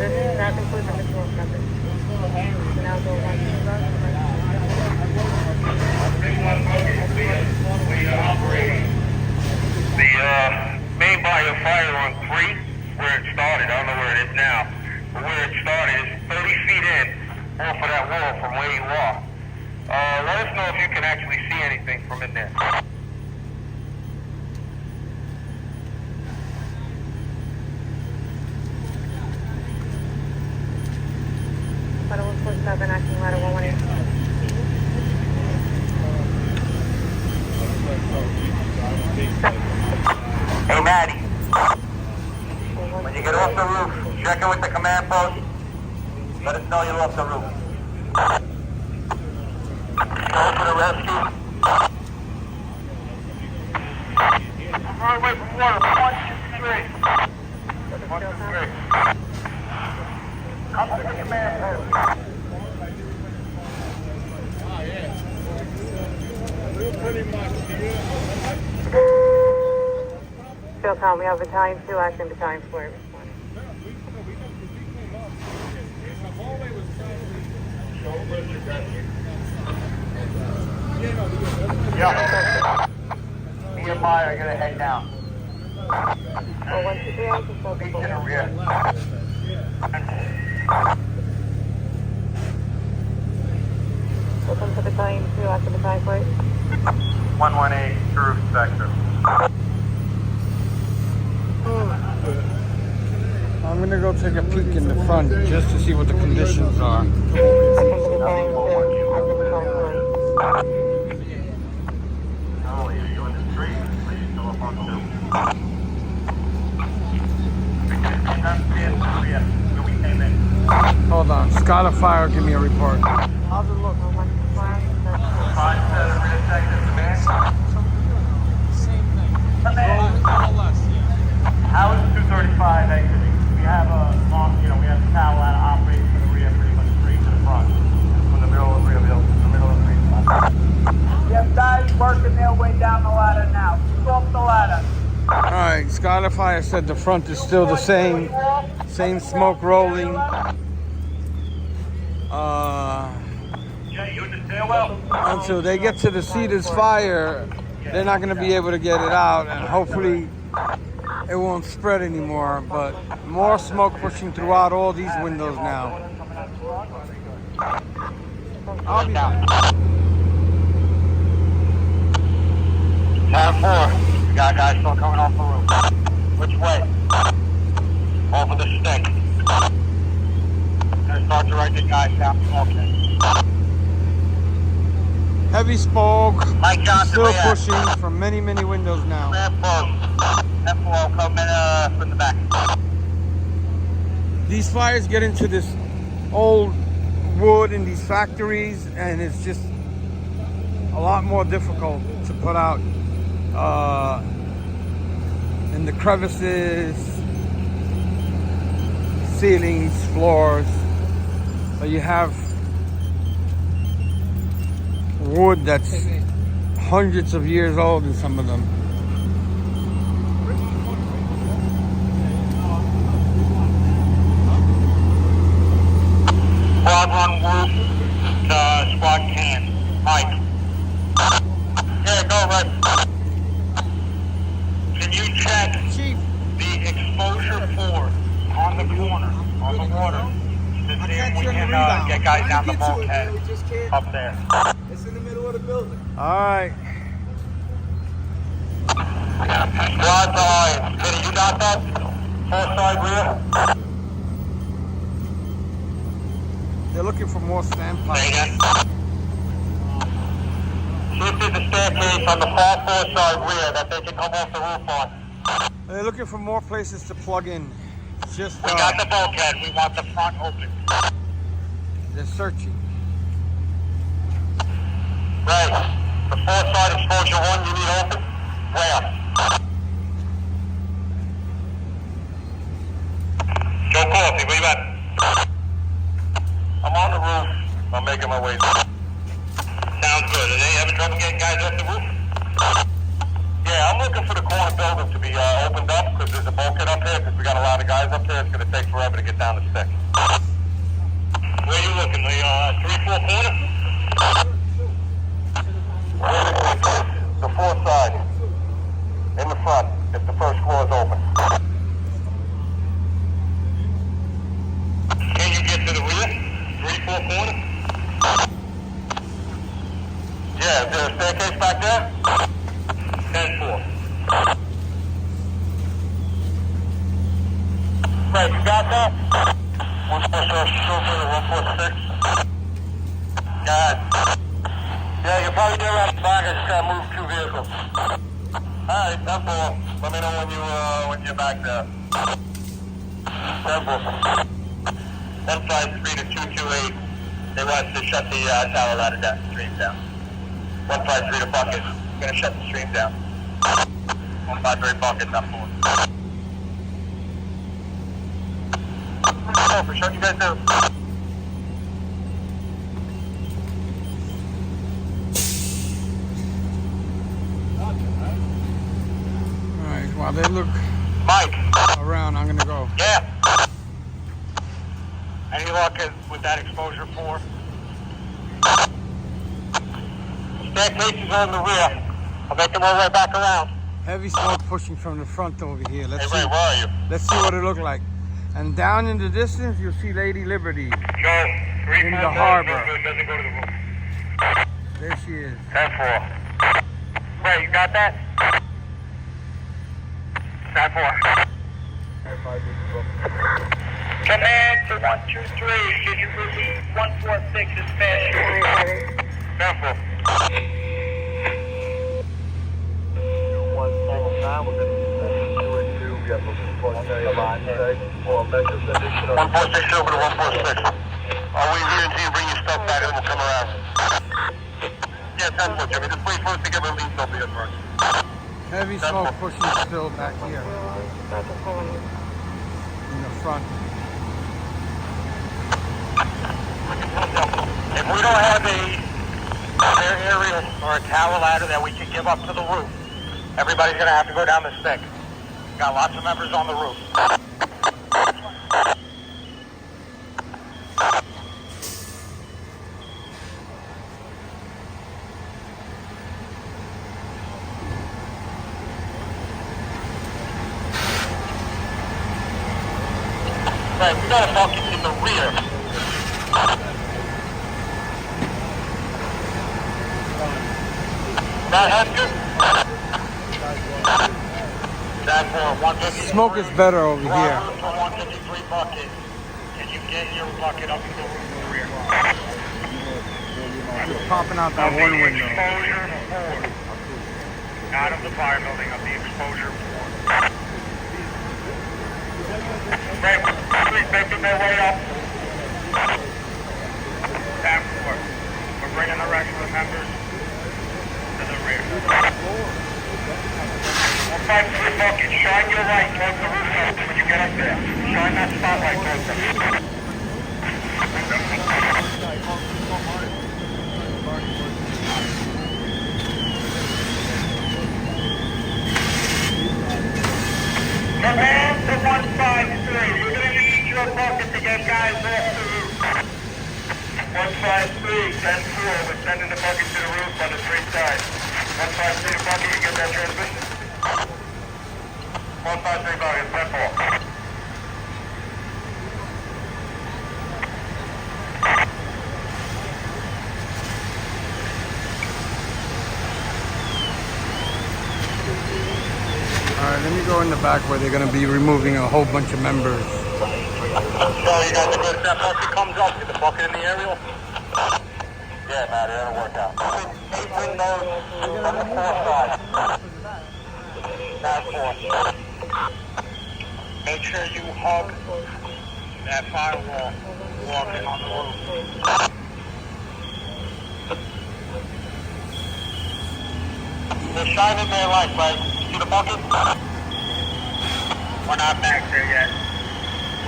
This does not include the missile numbers. So now go on to The main body of fire on 3, where it started, I don't know where it is now, but where it started is 30 feet in off of that wall from where you are. Let us know if you can actually see anything from in there. Ladder 147, acting ladder 118. Hey, Maddie. When you get off the roof, check in with the command post. Let us know you're off the roof. Go for the rescue. I'm far away from water. 123. 123. Come to the command post. Still calm, we have battalion 2 acting battalion 4. Yeah. Me and Maya are gonna head down. Oh, 123, I can still Beach be in the rear. Welcome to battalion 2 acting battalion 4. 118 through sector. I'm gonna go take a peek in the front just to see what the conditions are. Acting battalion 2 acting battalion 4. Oh, are you in the street? Are you still up on the roof? Where we came in. Hold on, Scholar Fire, give me a report. How's it look? 5-7 rear sector command. How is 235 exiting? We have a long, we have the tower ladder operating from the rear, pretty much straight to the front, from the middle of the street. We have guys working their way down the ladder now. Who's off the ladder? All right, Scholar Fire said the front is still the same smoke rolling. You in the stairwell? Until they get to the Cedars Fire, they're not going to be able to get it out, and hopefully it won't spread anymore. But more smoke pushing throughout all these windows now. I'll be back. 10-4. We got guys still coming off the roof. Which way? Over the stick. Gonna start directing guys down. Okay. Heavy smoke, Mike Johnson, still where you at? pushing from many windows now. 10-4. 10-4 coming from the back. These fires get into this old wood in these factories, and it's just a lot more difficult to put out in the crevices, ceilings, floors. So you have wood that's hundreds of years old in some of them. Squad 1 roof to squad can. Mike. Yeah, go right. Can you check Chief, the exposure 4 on the corner, on the water, to see if we can get guys down the bulkhead up there? It's in the middle of the building. all right. Squad behind. Kenny, you got that? Full side rear? They're looking for more Say standpipes. again. See if there's a staircase on the far side rear that they can come off the roof on. They're looking for more places to plug in It's just We got the bulkhead. We want the front open. they're searching. Right. The foresight exposure 1 you need open. Where? Joe Coffey, where you at? I'm on the roof. I'm making my way. Sounds good. Are they having trouble getting guys off the roof? Yeah, I'm looking for the corner building to be opened up because there's a bulkhead up here because we got a lot of guys up there. It's going to take forever to get down the stick. Where are you looking? The 3-4 corner? The fourth side. In the front, if the first floor is open. Can you get to the rear? 3-4 corner? Yeah, is there a staircase back there? 10-4. Right, you got that? 146. God. Yeah, you're probably there right back. I just gotta move 2 vehicles. Alright, 10-4. Let me know when you're back there. 10-4. 153 to 228. They want us to shut the tower ladder down, stream down. 153 to bucket. Gonna shut the stream down. 153 bucket, not 4. Oh, for sure you guys do. Alright, while they look Mike. around, I'm gonna go. Yeah. Any luck with that exposure 4? Staircase is on the rear. I'll make them all right back around. Heavy smoke pushing from the front over here. Hey, Ray, where are you? Let's see what it looked like. And down in the distance, you'll see Lady Liberty Joe, 3-4 in the harbor. Doesn't go to the roof. There she is. 10-4. Ray, you got that? 10-4. Command to 123. Did you release 146 dispatch? 10-4. 146 over to 146. I'll wait here until you bring your stuff back and then we'll come around. Yeah, 10-4, Jimmy. Just wait for us to get released over here first. Heavy smoke pushing still back here in the front. If we don't have a spare aerial or a tower ladder that we can give up to the roof, everybody's going to have to go down the stick. Got lots of members on the roof. Right, we got a bucket in the rear. That has good. That for 153. Smoke is better over here. 153 bucket. Can you get your bucket up to the roof in the rear? Just popping out that one window. Exposure 4. Out of the fire building of the exposure 4. Right, please making their way up. 10-4. We're bringing the rest of the members to the rear. 153 bucket, shine your light towards the rooftop when you get up there. Shine that spotlight towards them. Command to 153. You're going to need your bucket to get guys off the roof. 153, 10-4. We're sending the bucket to the roof on the street side. 153 the bucket, you get that transmission? 153 bucket, 10-4. Alright, let me go in the back where they're going to be removing a whole bunch of members. So you guys are good. If that bucket comes up, get the bucket in the aerial? Yeah, man, that'll work out. Bring those from the 4 side. 10-4. Make sure you hug that firewall walking on the roof. They're shining their light, right? See the bucket? We're not back there yet.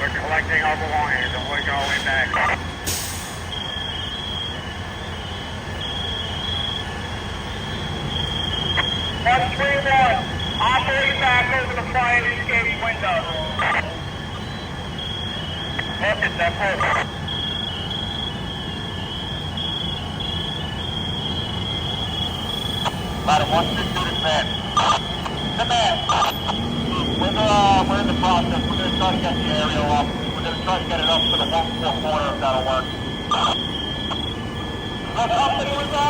We're collecting our belongings and we're going back. 131, operating back over the fire escape window. Look at that person. About 152 to command. Command. We're in the process. We're going to try to get the aerial up. We're going to try to get it up to the 1-4 corner if that'll work. What company was that?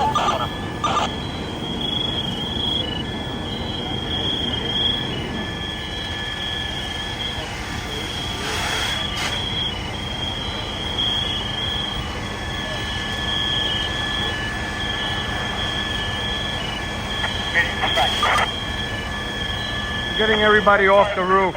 Getting everybody off the roof.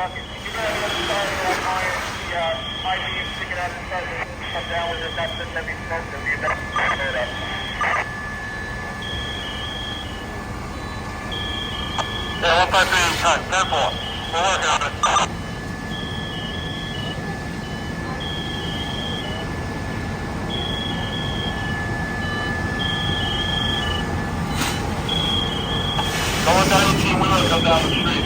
Yeah, 153, 10-4. We're working on it. Someone got 18 wheelers come down the street.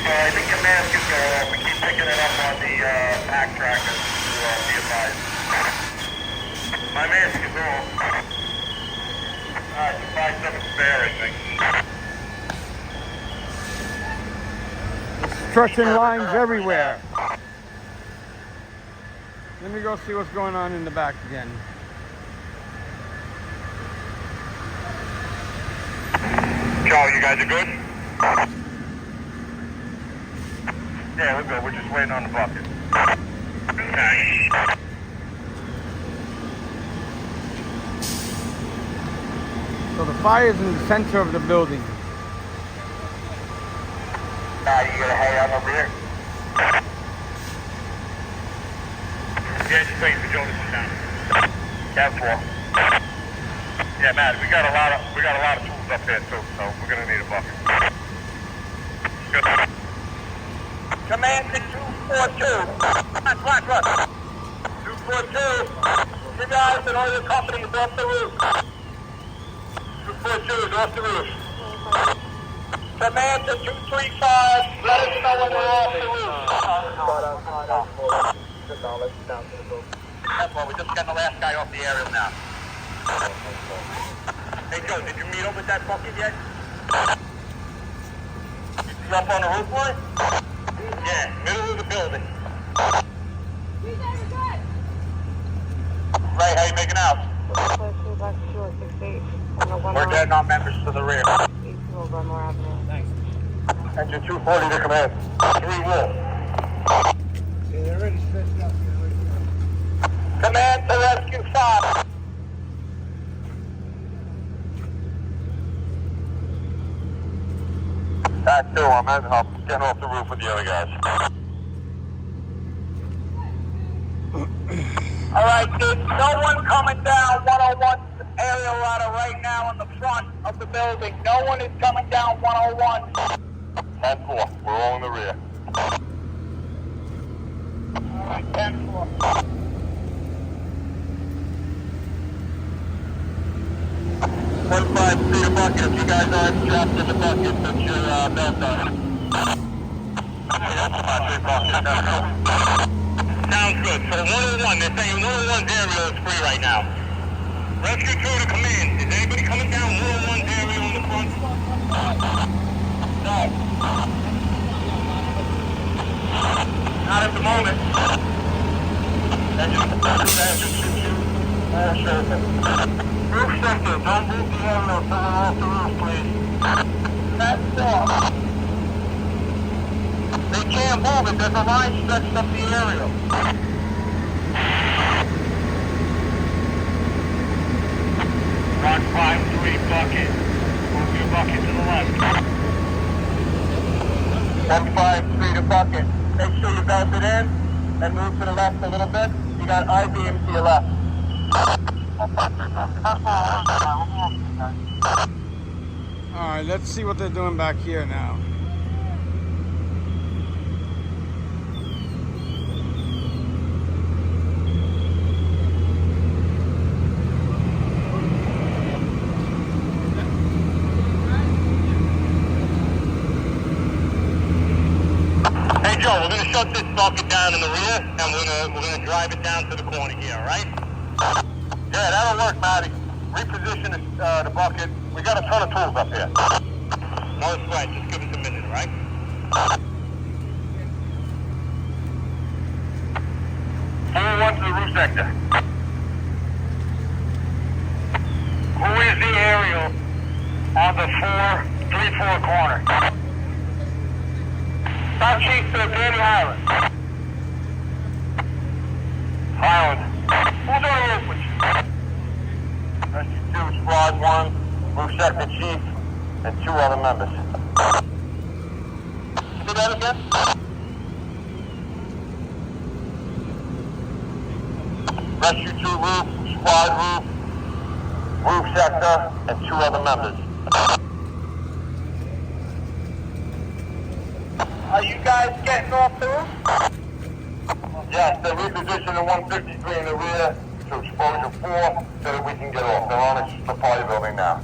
I think your mask is going off. We keep picking it up on the back trackers to be advised. My mask is off. Alright, 57 spare, I think. Construction lines everywhere. Let me go see what's going on in the back again. Charlie, you guys are good? Yeah, we're good. We're just waiting on the bucket. Okay. So the fire is in the center of the building. Now you gonna hang out over here? Yeah, just waiting for Joe to sit down. Careful. Yeah, Matt, we got a lot of tools up there too, so we're gonna need a bucket. Good. Command to 242. Come on. 242. You guys and all your companies off the roof. 242 is off the roof. Command to 235. Let us know when we're off the roof. That's why we just got the last guy off the aerial now. Hey Joe, did you meet up with that bucket yet? Is he up on the roof line? Yeah, middle of the building. Ray, how you making out? We're getting our members to the rear. Thanks. Engine 240 to command. 3 Wolf. Yeah, they're already stretched out. Command to rescue 5. Back 2, I'm getting off the roof with the other guys. Alright, there's no one coming down 101 area ladder right now in the front of the building. No one is coming down 101. 10-4, we're all in the rear. Alright, 10-4. 45 feet of bucket. If you guys aren't trapped in the bucket, put your belt on. Sounds good. So 101, they're saying 101's area is free right now. Rescue 2 to command. Is anybody coming down 101's area on the front? No. Not at the moment. Roof sector, don't move the aerial until we're off the roof, please. That's off. They can't move it, there's a line stretched up the aerial. 153 bucket. Move your bucket to the left. 153 to bucket. Make sure you belt it in and move to the left a little bit. You got I-beam to your left. All right, let's see what they're doing back here now. Hey Joe, we're gonna shut this bucket down in the rear, and we're gonna drive it down to the corner here, all right? Yeah, that'll work, Matty. Reposition the bucket. We got a ton of tools up here. No sweat. Just give us a minute, all right? Forward to the roof sector. Who is the aerial on the 3-4 corner? South Chief to Fdny Highland. Highland. Who's on the roof with you? Rescue 2, Squad 1, Roof Sector Chief, and 2 other members. Do that again? Rescue 2 Roof, Squad Roof, Roof Sector, and 2 other members. Are you guys getting off the roof? Yes, they're repositioning 153 in the rear to exposure 4 so that we can get off. They're on a supply building now.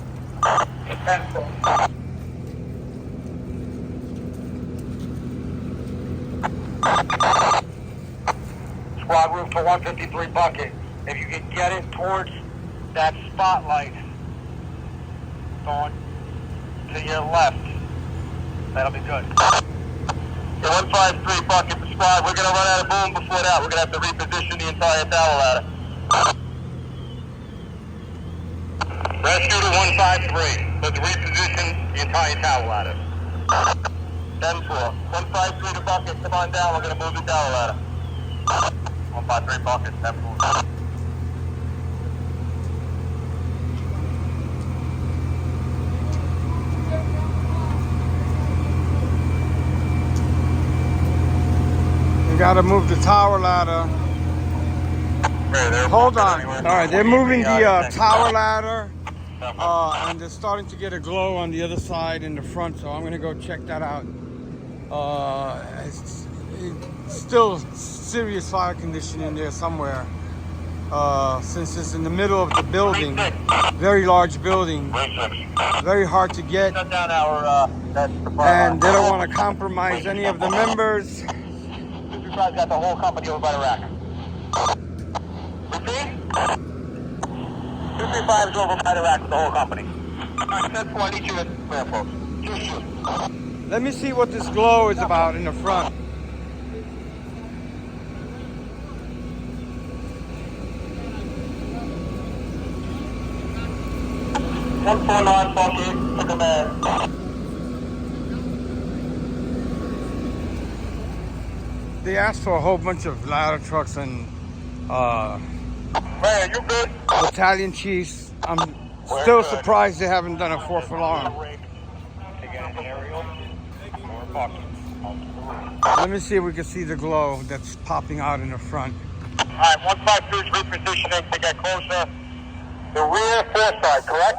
Squad roof to 153 bucket. If you can get it towards that spotlight going to your left, that'll be good. The 153 bucket, the squad, we're going to run out of boom before that. We're going to have to reposition the entire tower ladder. Rescue to 153, but to reposition the entire tower ladder. 10-4. 153 to bucket, come on down, we're going to move the tower ladder. 153 bucket, 10-4. Gotta move the tower ladder. Hold on. All right, they're moving the tower ladder, and they're starting to get a glow on the other side in the front. So I'm gonna go check that out. It's still serious fire condition in there somewhere, since it's in the middle of the building, very large building, very hard to get, and they don't want to compromise any of the members. You guys got the whole company over by the rack. Repeat? 235 is over by the rack with the whole company. Alright, 10-4, I need you to clear, folks. Just shoot. Let me see what this glow is about in the front. One 4-9 bucket to command. They asked for a whole bunch of ladder trucks and Ray, you good? battalion chiefs. I'm still surprised they haven't done a 4th alarm. Let me see if we can see the glow that's popping out in the front. Alright, 152 is repositioning to get closer. The rear 4 side, correct?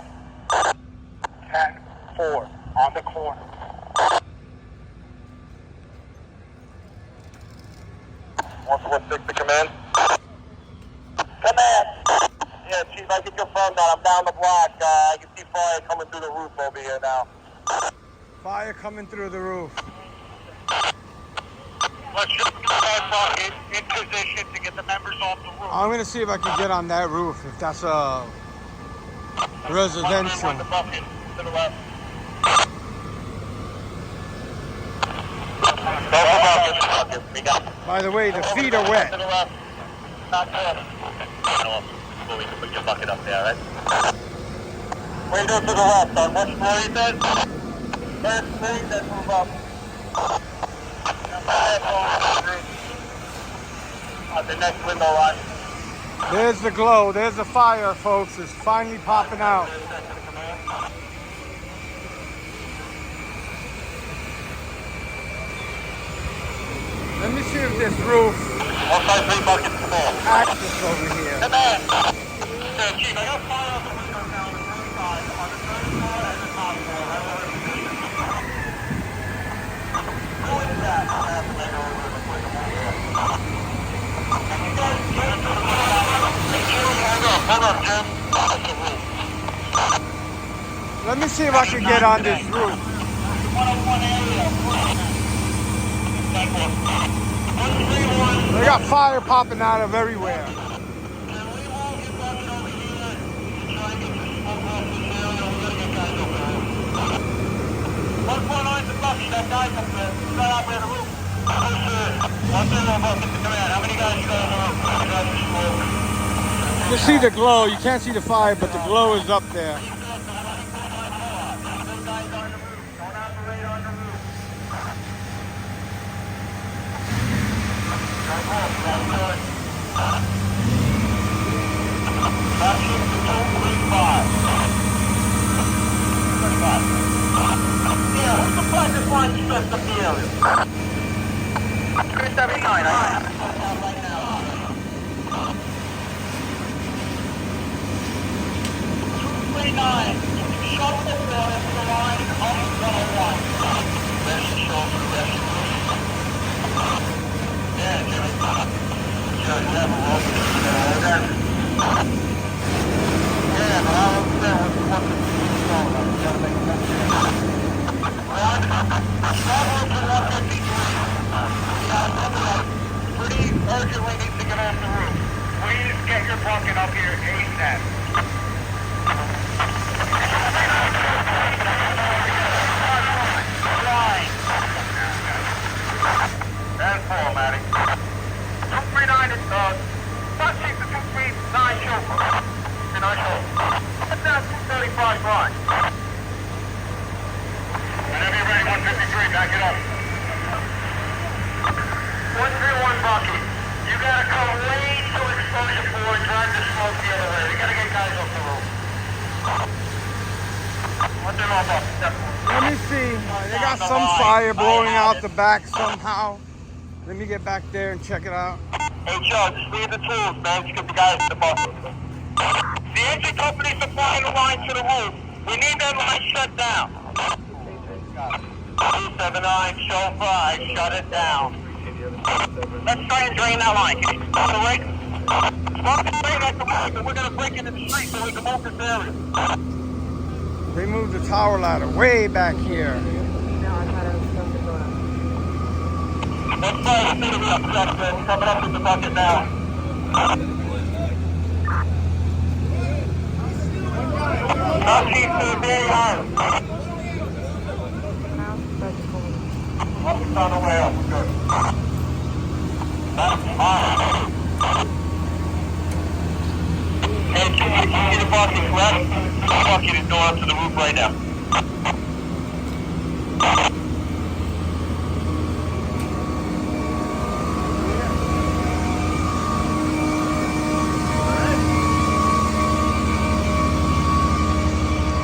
10-4 on the corner. 146 to command. Command! Yeah, Chief, I can confirm that. I'm down the block. I can see fire coming through the roof over here now. Fire coming through the roof. Let's just get that bucket in position to get the members off the roof. I'm gonna see if I can get on that roof, if that's a residential. The bucket to the left. By the way, the feet are wet. Not good. Well, we can put your bucket up there, right? Window to the left. On what floor you said? First floor, then move up. On the next window line. There's the glow. There's the fire, folks. It's finally popping out. Let me see if this roof access over here. Chief, I got fire on the window now on the first side, on the third floor and the top floor, right over the kitchen. Who is that? I have to make over the quick here. Can you guys get to the hold up, Jim. That's the roof. Let me see if I can get on this roof. 101 area. They got fire popping out of everywhere. That guy's up there. He's right out there on the roof. How many guys you got on the roof? You see the glow. You can't see the fire, but the glow is up there. What's the flash line you set up the area? 379, I am. Right now. 239. Shut the water to the line of 101. There's the shoulder, there's the roof. Yeah, Jimmy. Sure, you have a rope. Yeah, but I don't care what the you gotta make sense. Pretty urgently needs to get off the roof. Please get your bucket up here ASAP. That's all, Matty. 239 is, not cheap to 239 chauffeur. And I chauffeur. That's now 235 line. Whenever you're ready, 153, back it up. 131 Bucky. You gotta come way to exposure 4 and drive the smoke the other way. We gotta get guys off the roof. What's it all about? Let me see. They got some fire blowing out the back somehow. Let me get back there and check it out. Hey, Joe, just leave the tools, man. Just get the guys in the bucket. The engine company's supplying the line to the roof. We need that line shut down. 279, chauffeur, I shut it down. Let's try and drain that line. Can you start the rate? Start the rate at the rate, and we're going to break into the street so we can move this area. They moved the tower ladder way back here. Let's try to see the suspect coming up with the bucket now. Not cheap to the very hard. It's on the way up. Good. That's fine. Hey, can you see the bucket left? The bucket is going up to the roof right now.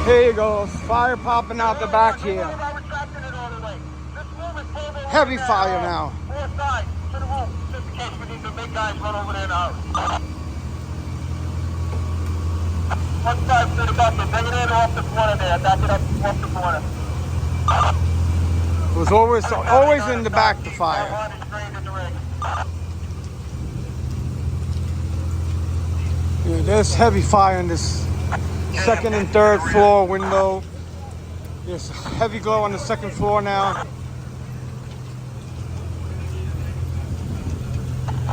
Here you go. Fire popping out the back here. Heavy fire now. Four sides to the roof, just in case we need the big guys run over there now. One side to the bucket, bring it in off the corner there, back it up off the corner. It was always in the back, the fire. Yeah, there's heavy fire in this second and third floor window. There's heavy glow on the second floor now.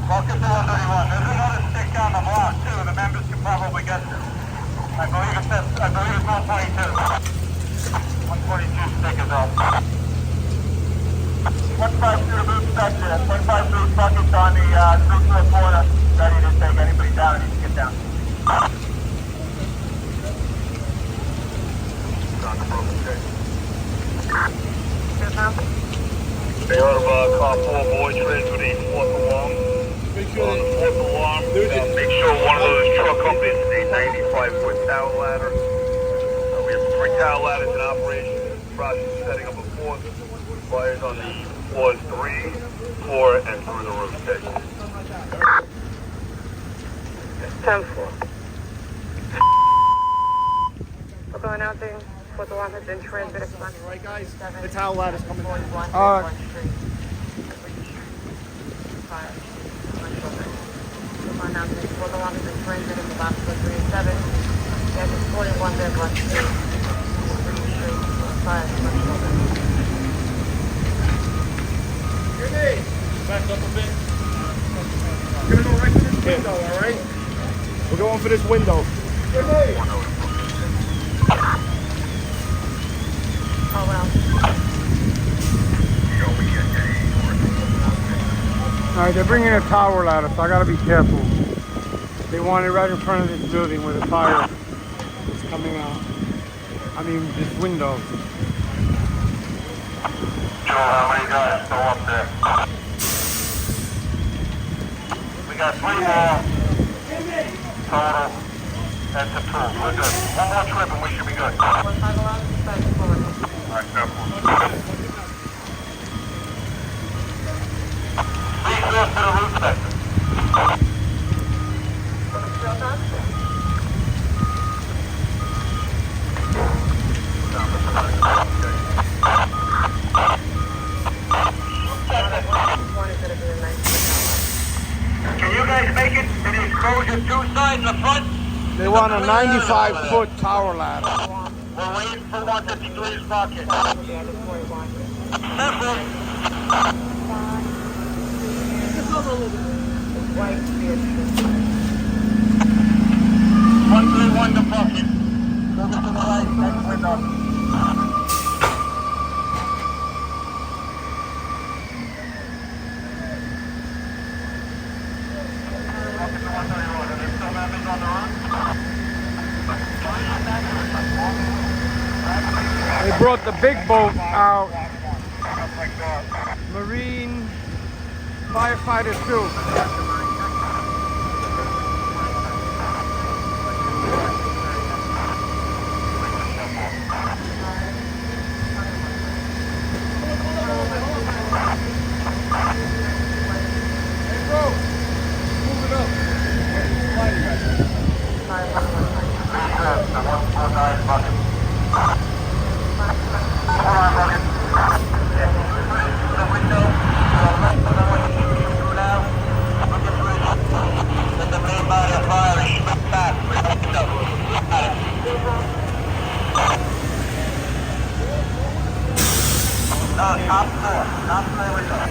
Focus 131. There's another stick down the block too, and the members can probably get this. I believe it's 122. 122 stick is up. 152 to boot section. 152 buckets on the through to the corner, ready to take anybody down that needs to get down. Stay out of car 4 boy, train to the 4th along. Make sure On the fourth alarm, make sure one of those truck companies is a 95-foot tower ladder. We have 3 tower ladders in operation. Process of setting up a 4th. Fires on the floors 3, 4, and through the roof deck. 10th floor. Also announcing fourth alarm has been transmitted from Right, guys? The tower ladder's coming in. All right. Announcing fourth alarm has been transmitted from box 3 and 7. There's a 41 bed Blunt Street. Fire. back up a bit. We're gonna go right to this window, all right? We're going for this window. Oh well. All right, they're bringing a tower ladder, so I gotta be careful. They want it right in front of this building where the fire is coming out. I mean, this window. Joe, how many guys still up there? We got 3 more total. That's a 2. We're good. One more trip and we should be good. All right, careful. Please go to the roof sector. Can you guys make it to the exposure 2 sides in the front? They want a 95-foot tower ladder. We're waiting for 153's bucket. Careful. Right, 131 the bucket. Look to the right, next window. They brought the big boat out. Marine firefighter too.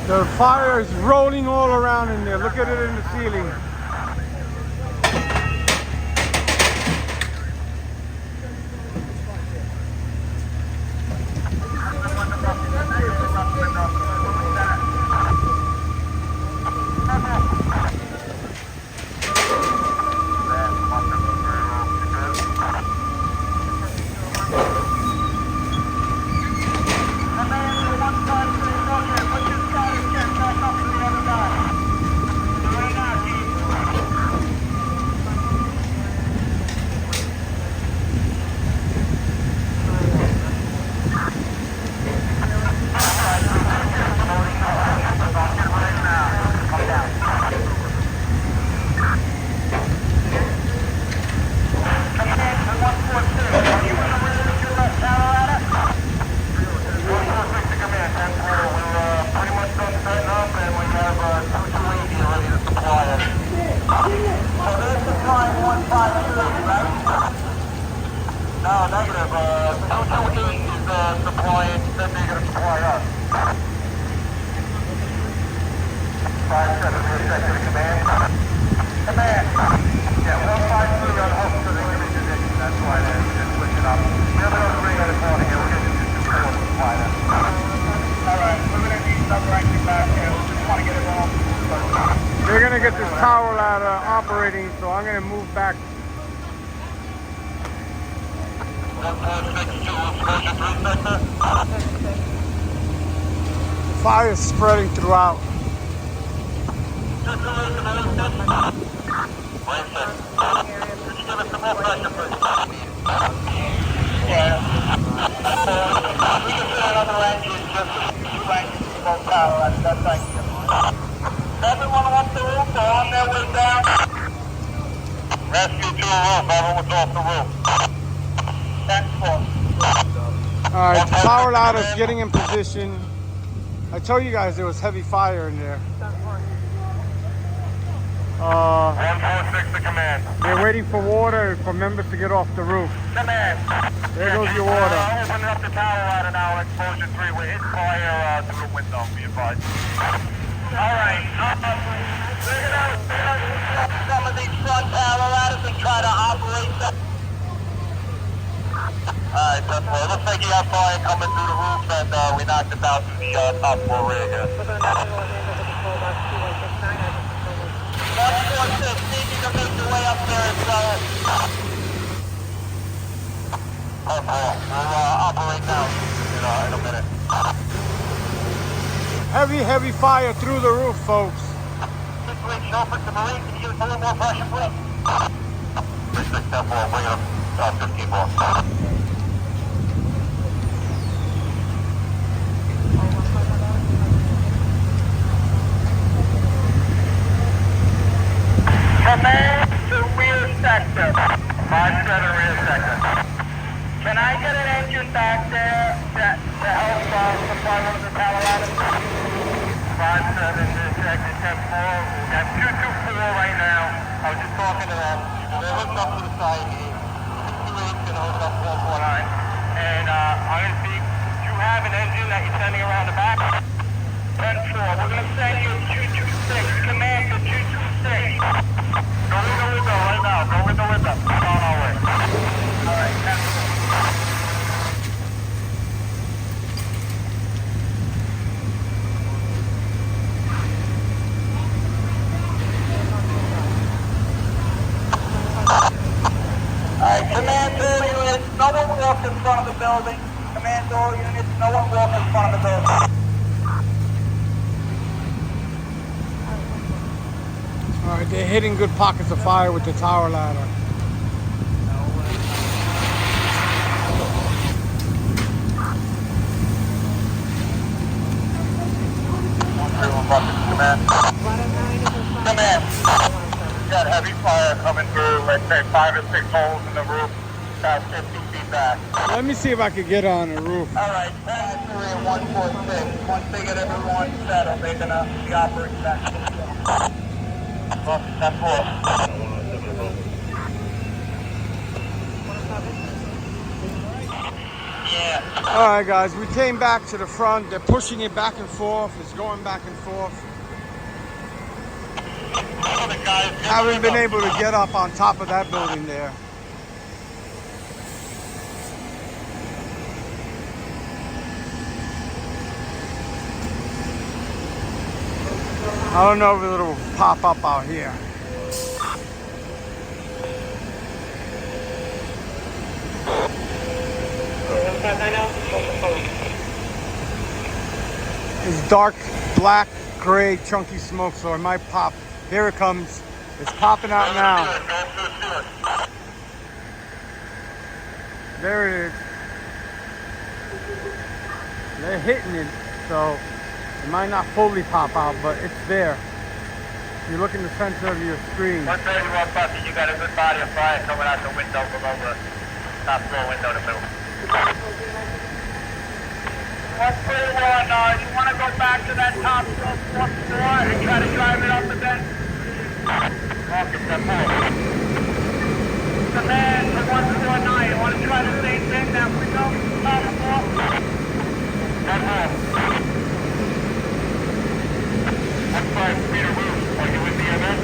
The fire is rolling all around in there. Look at it in the ceiling. No, negative. 228 is supplying, then they're going to supply us. 5-7, we're set to the command. Command. Yeah, 153 on hook for the image position. That's why they're just switching up. We have another ring on the corner here. We're going to do 2 to supply that. Alright, we're going to need some ranking back here. We just want to get it all. They're gonna get this tower ladder operating, so I'm gonna move back. Fire is spreading throughout. Wait a second. Could you give us some more pressure, please? Yeah. We can put another engine, just 2 engines for both power, that's ideal. Everyone off the roof or on their way down? Rescue to the roof, everyone's off the roof. 10-4. All right, the power ladder's getting in position. I told you guys there was heavy fire in there. 146 to command. They're waiting for water for members to get off the roof. Command. There goes your water. Opening up the tower ladder now, exposure 3. We're hitting fire through the window, be advised. Alright, we're gonna some of these front tower ladders and try to operate them. Alright, that's well. It looks like you got fire coming through the roof and we knocked it down through the top floor rig here. 146, need you to make your way up there and we'll operate now in a minute. Heavy fire through the roof, folks. Situation open to Marine, can you give us a little more pressure, please? 36-10-4, bring it up 15-4. Command to rear sector. 5-7 rear sector. Can I get an engine back there to help supply one of the tower ladders? 5-7 rear sector, 10-4. We have 224 right now. I was just talking to them. They're hooked up to the side here. 228's going to hook up 449. And I'm going to see, do you have an engine that you're sending around the back? 10-4. We're going to send you 226. Command to 226. Go in the window right now. Go in the window. It's on our way. All right, 10-4. Alright, command all units, no one walk in front of the building. Command all units, no one walk in front of the building. All right, they're hitting good pockets of fire with the tower ladder. Command. We got heavy fire coming through, let's say 5 or 6 holes in the roof, about 50 feet back. Let me see if I could get on the roof. Alright, 10-3 and 146. Once they get everyone settled, they're gonna be operating back. Well, 10-4. Yeah. All right, guys, we came back to the front. They're pushing it back and forth. It's going back and forth. Haven't been able to get up on top of that building there. I don't know if it'll pop up out here. It's dark, black, gray, chunky smoke, so it might pop. Here it comes. It's popping out now. There it is. They're hitting it, so it might not fully pop out, but it's there. If you look in the center of your screen. 131 Bucky, you got a good body of fire coming out the window below the top floor window in the middle. 131, you want to go back to that top floor, fourth floor and try to drive it up a bit? Okay, 10-4. Command to 149, you want to try the same thing, that window, top floor? 10-4. 15 feet of roof, are you with the MS?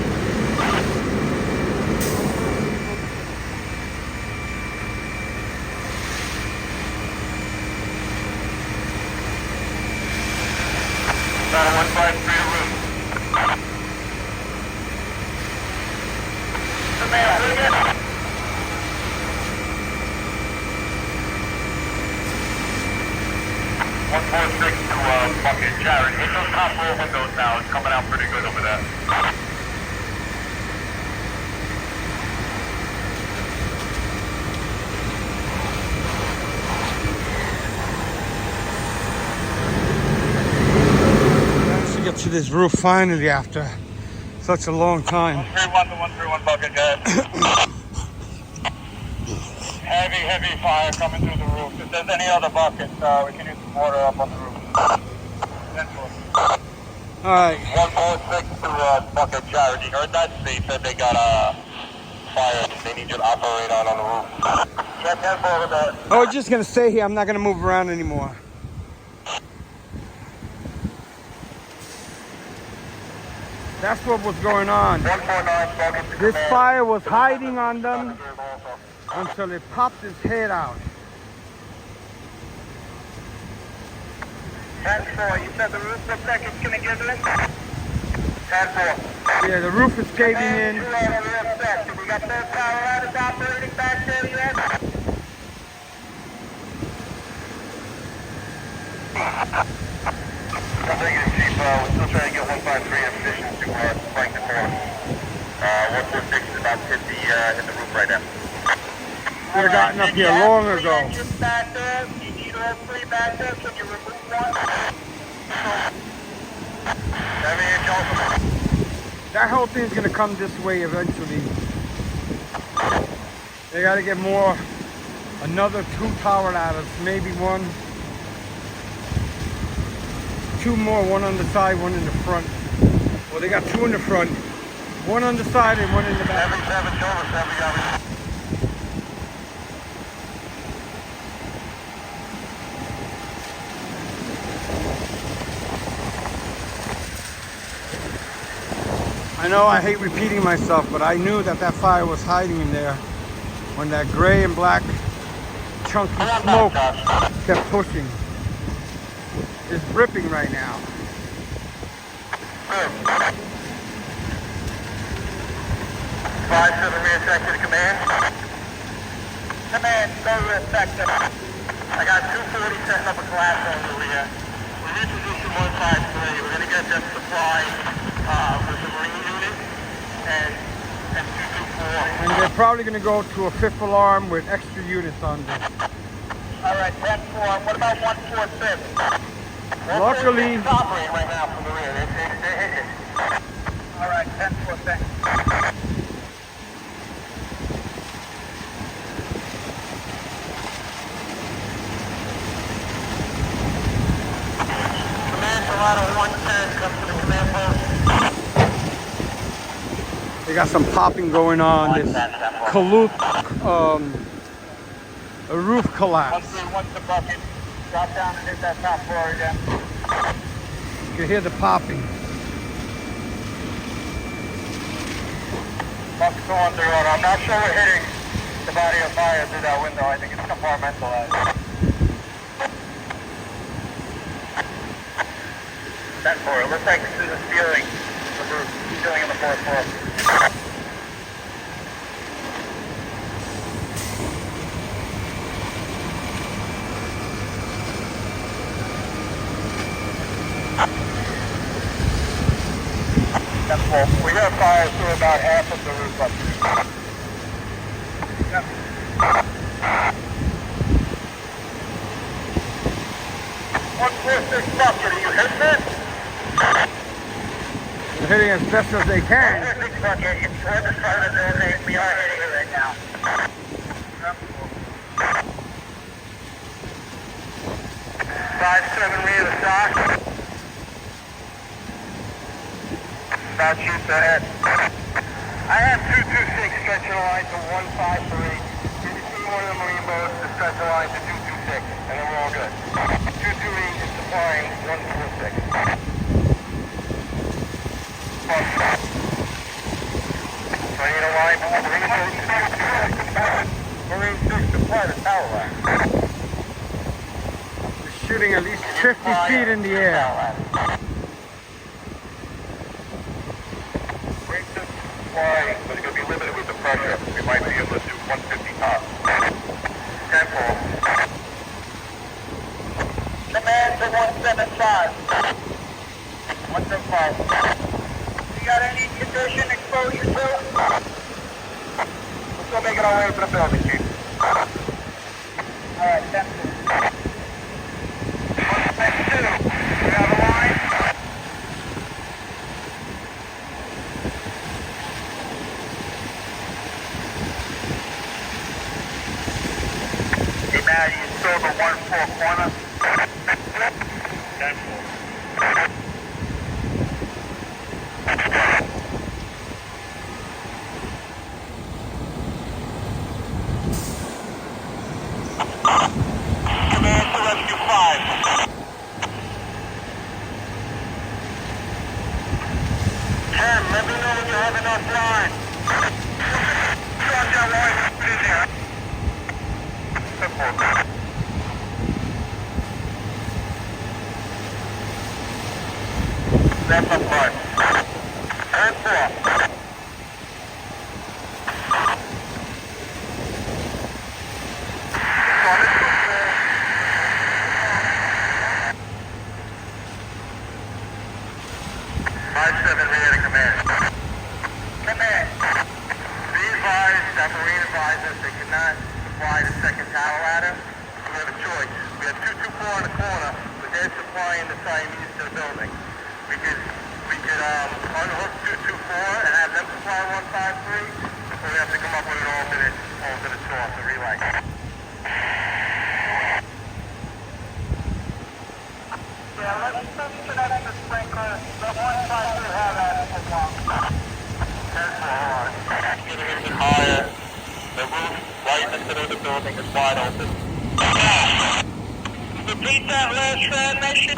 About 153 room. Command, bring it. 153 146 to bucket. Jared, hit those top row windows now. It's coming out pretty good over there. Managed to get to this roof finally after such a long time. 131 to 131 bucket, guys. Heavy fire coming through the roof. If there's any other buckets, we can use some water up on the roof. All right. 146 to bucket. Jared, you heard that? They said they got a fire. They need you to operate on the roof. Check that over there. I was just gonna stay here. I'm not gonna move around anymore. That's what was going on. 149 bucket. This fire was hiding on them until it popped its head out. 10-4, you said the roof looks like it's gonna give us? 10-4. Yeah, the roof is caving in. We got those power ladders operating back there yet? Nothing is cheap. We're still trying to get 153 in position to flank the corner. 146 is about to hit the roof right now. Should have gotten up here long ago. Back there. You need all three back there. Can you remove one? That whole thing's gonna come this way eventually. They gotta get more, another 2 tower ladders, maybe one. 2 more, one on the side, one in the front. Well, they got 2 in the front, 1 on the side and 1 in the back. I know I hate repeating myself, but I knew that that fire was hiding in there when that gray and black chunky smoke kept pushing. It's dripping right now. 5-7 rear sector to command. Command, go rear sector. I got 240 setting up a glass over here. We're in position 153. We're going to get them supplied with the Marine unit and 224. And they're probably going to go to a 5th alarm with extra units on this. All right, 10-4. What about 146? Luckily, It's operating right now from the rear. They're hitting. All right, 10-4, thanks. Command to ladder 110, come to the command post. they got some popping going on. This a roof collapse. 131 to bucket. Drop down and hit that top floor again. You can hear the popping. Bucket's going through it. I'm not sure we're hitting the body of fire through that window. I think it's compartmentalized. That floor. It looks like this is a ceiling. The roof. Ceiling on the 4th floor. We got fire through about half of the roof up here. Yep. 146 bucket, are you hitting it? They're hitting as best as they can. 146 bucket, it's toward the side of the building. We are hitting it right now. Yep. 5-7 rear to stock. About shoots ahead. I have 226 stretching the line to 153. Did you see one of the Marine boats to stretch the line to 226? And then we're all good. 228 is supplying 146. So you know why? Marine boat to 226. Marine 6 supply the tower line. They're shooting at least 50 feet in the air. But it's going to be limited with the pressure. We might be able to do 150 knots. 10-4. Command to 175. 175. You got any condition exposure to? We're still making our way to the building, Chief. Alright, 10-2. 162. You have a line? Hey, Matt, you still the 1-4 corner? 10-4. Command to Rescue 5. 10, let me know when you have enough line. Start that line, put it there. 10-4. That's up front. 10-4. 5-7, ready to command. Command. Be advised that Marine advised us they cannot supply the second tower ladder. We have a choice. We have 224 on the corner, but they're supplying the Siamese to the building. We could unhook 224 and have them supply 153, or we have to come up with an alternate source, a relay. Yeah, let's connect the sprinkler. The 153 have that as well. 10-4. Get a little bit higher. The roof right in the center of the building is wide open. Repeat that last transmission.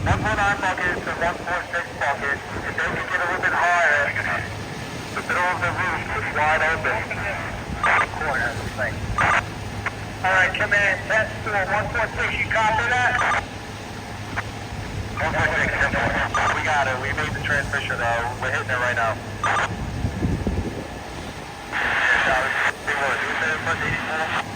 149 buckets and 146 buckets. If they can get a little bit higher, the middle of the roof is wide open. Corner, thanks. Alright, command, that's 146, you copy that? 146, we got it. We made the transmission though. We're hitting it right now. Yeah, we were. Do we say it plus 84?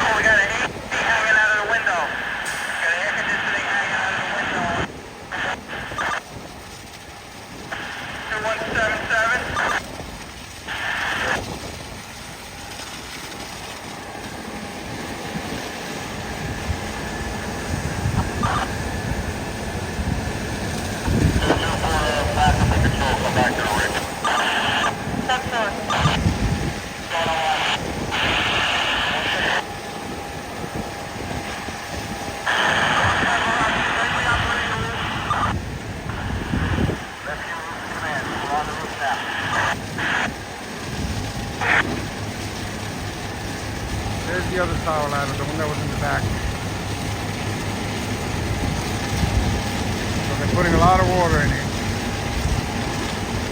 Oh, we got an AC hanging out of the window. Got an air conditioning hanging out of the window. 2177. There's the other tower ladder, the one that was in the back. So they're putting a lot of water in it.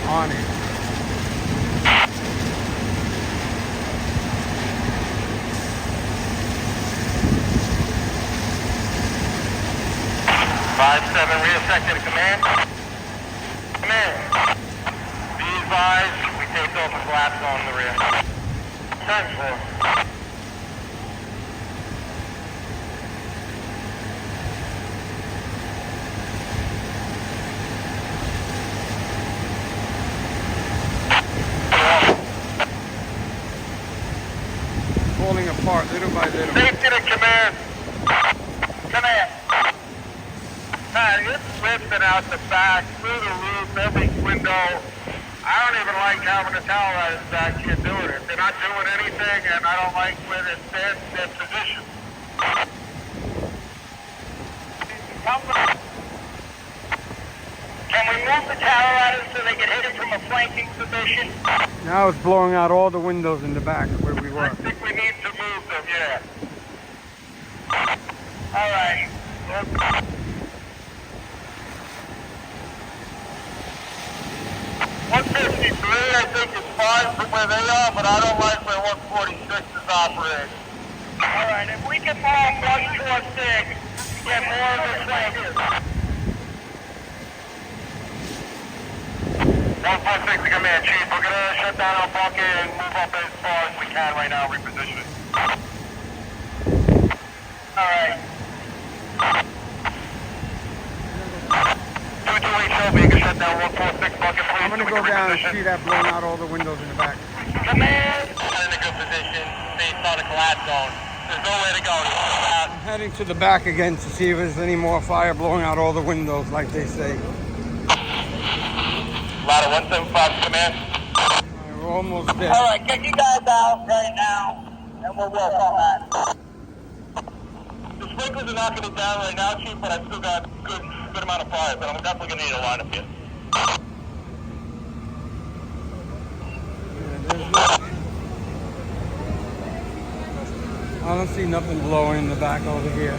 On it. Reaffected command. Command. Be advised, we take off a collapse on the rear. 10-4. Falling apart little by little. Safety to command. Command. It's lifting out the back, through the roof, every window. I don't even like having the tower riders back here doing it. They're not doing anything, and I don't like where they stand their position. Can we move the tower riders so they can hit it from a flanking position? Now it's blowing out all the windows in the back where we were. I think we need to move them, yeah. All right. 153, I think is fine from where they are, but I don't like where 146 is operating. All right, if we can move 146, get more of the flankers. 146 to command, Chief. We're gonna shut down our bucket and move up as far as we can right now, reposition. Alright. 228 Shelby, you can shut down 146 bucket, please. I'm gonna go down and see that blowing out all the windows in the back. Command! In a good position. They saw the collapse zone. There's nowhere to go. I'm heading to the back again to see if there's any more fire blowing out all the windows, like they say. Ladder 175 command. We're almost there. All right, get you guys out right now, and we'll work on that. The sprinklers are knocking it down right now, Chief, but I've still got good amount of fire, so I'm definitely gonna need a line up here. I don't see nothing blowing in the back over here.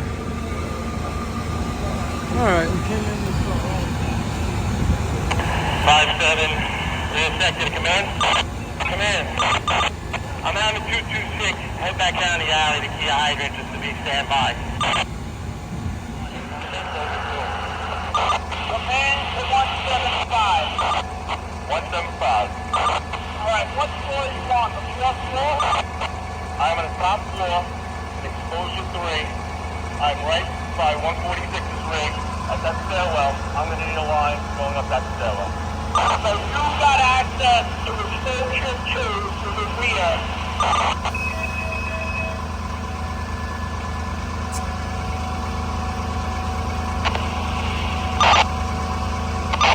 All right, we came in this far. 5-7, rear sector to command. Command. I'm out of 226. Head back down the alley to key a hydrant just to be standby. Command to 175. 175. Alright, what floor are you on? The fourth floor? I'm on the top floor, exposure 3. I'm right by 146's ring at that stairwell. I'm going to need a line going up that stairwell. So you got access to exposure 2 through the rear.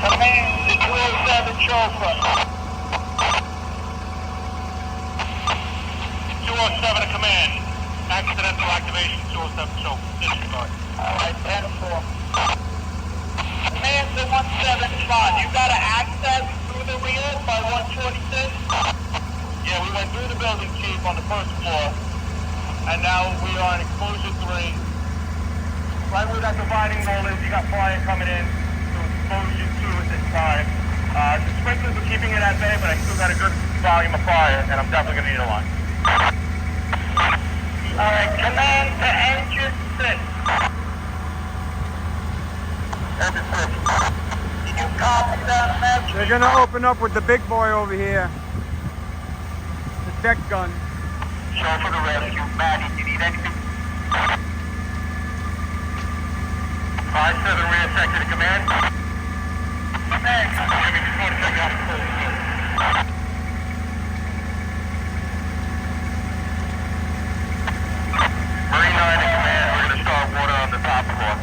Command to 207 chauffeur. 207 to command. Accidental activation, 207 chauffeur. Disregard. Alright, 10-4. Command to 175. You got access through the rear by 146? Yeah, we went through the building, Chief, on the first floor. And now we are on exposure 3. Right where that dividing wall is, you got fire coming in to exposure 2 at this time. The sprinklers are keeping it at bay, but I still got a good volume of fire, and I'm definitely going to need a line. Alright, command to engine 6. Engine 6. Did you copy that message? They're gonna open up with the big boy over here. The deck gun. Show for the rescue. Maddie, do you need anything? 5-7 rear sector to command. Command. Jimmy, just want to check out the close. 39 to command. We're going to start water on the top floor.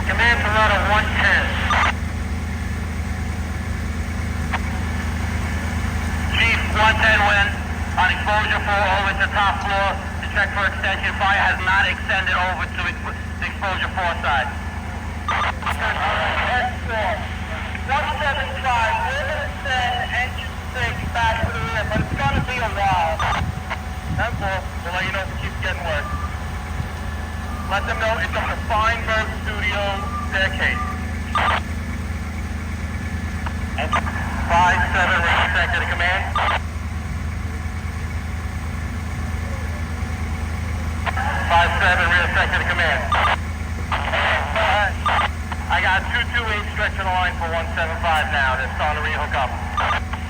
Command to ladder 110. Chief, 110 went on exposure 4 over to top floor to check for extension. Fire has not extended over to the exposure 4 side. 175, we're going to send engine 6 back to the rear, but it's going to be a while. 10-4, we'll let you know if it keeps getting worse. Let them know it's on the Feinberg Studio staircase. And 5-7 rear sector to command. 5-7 rear sector to command. I got 228 stretching the line for 175 now. They're starting to rehook up.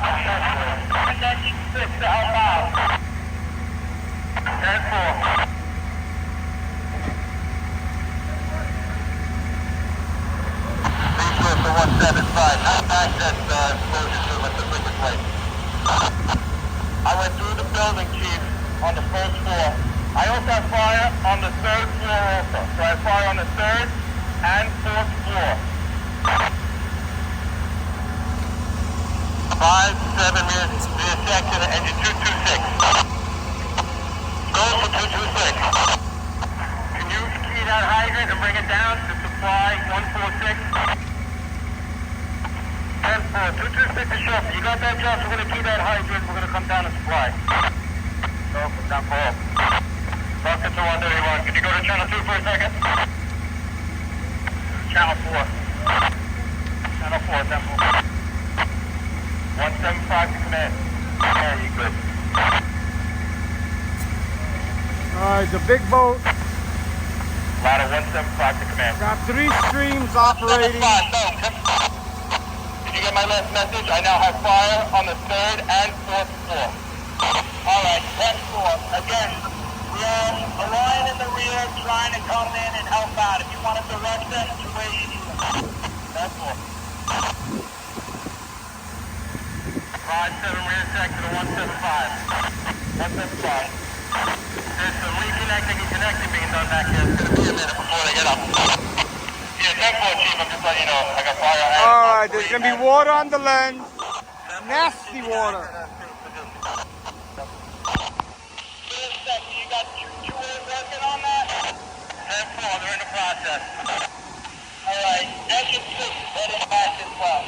And engine 6 to help out. 10-4. For 175, access exposure to the liquid plate. I went through the building, Chief, on the first floor. I also have fire on the third floor also. So I have fire on the third and fourth floor. 5-7 rear section, engine 226. Go for 226. Can you key that hydrant and bring it down to supply 146? 226 is short. You got that, Josh? We're going to keep that hydrant. We're going to come down and supply. So, down below. Talk to 131. Can you go to channel 2 for a second? Channel 4. Channel 4, tempo. 175 to command. Yeah, you good. All right, the big boat Ladder 175 to command. Got 3 streams operating. 175, no. Did you get my last message? I now have fire on the 3rd and 4th floor. Alright, 10-4. Again, we have a line in the rear trying to come in and help out. If you want to direct them to where you need them. That's all. 5-7 rear tech to the 175. 175. There's some reconnecting and connecting being done back here. It's going to be a minute before they get up. Yeah, 10-4, Chief. I'm just letting you know. I got fire. Alright, there's going to be water on the lens. Nasty water. You got two working on that? 10-4, they're in the process. Alright, engine 6 heading back as well.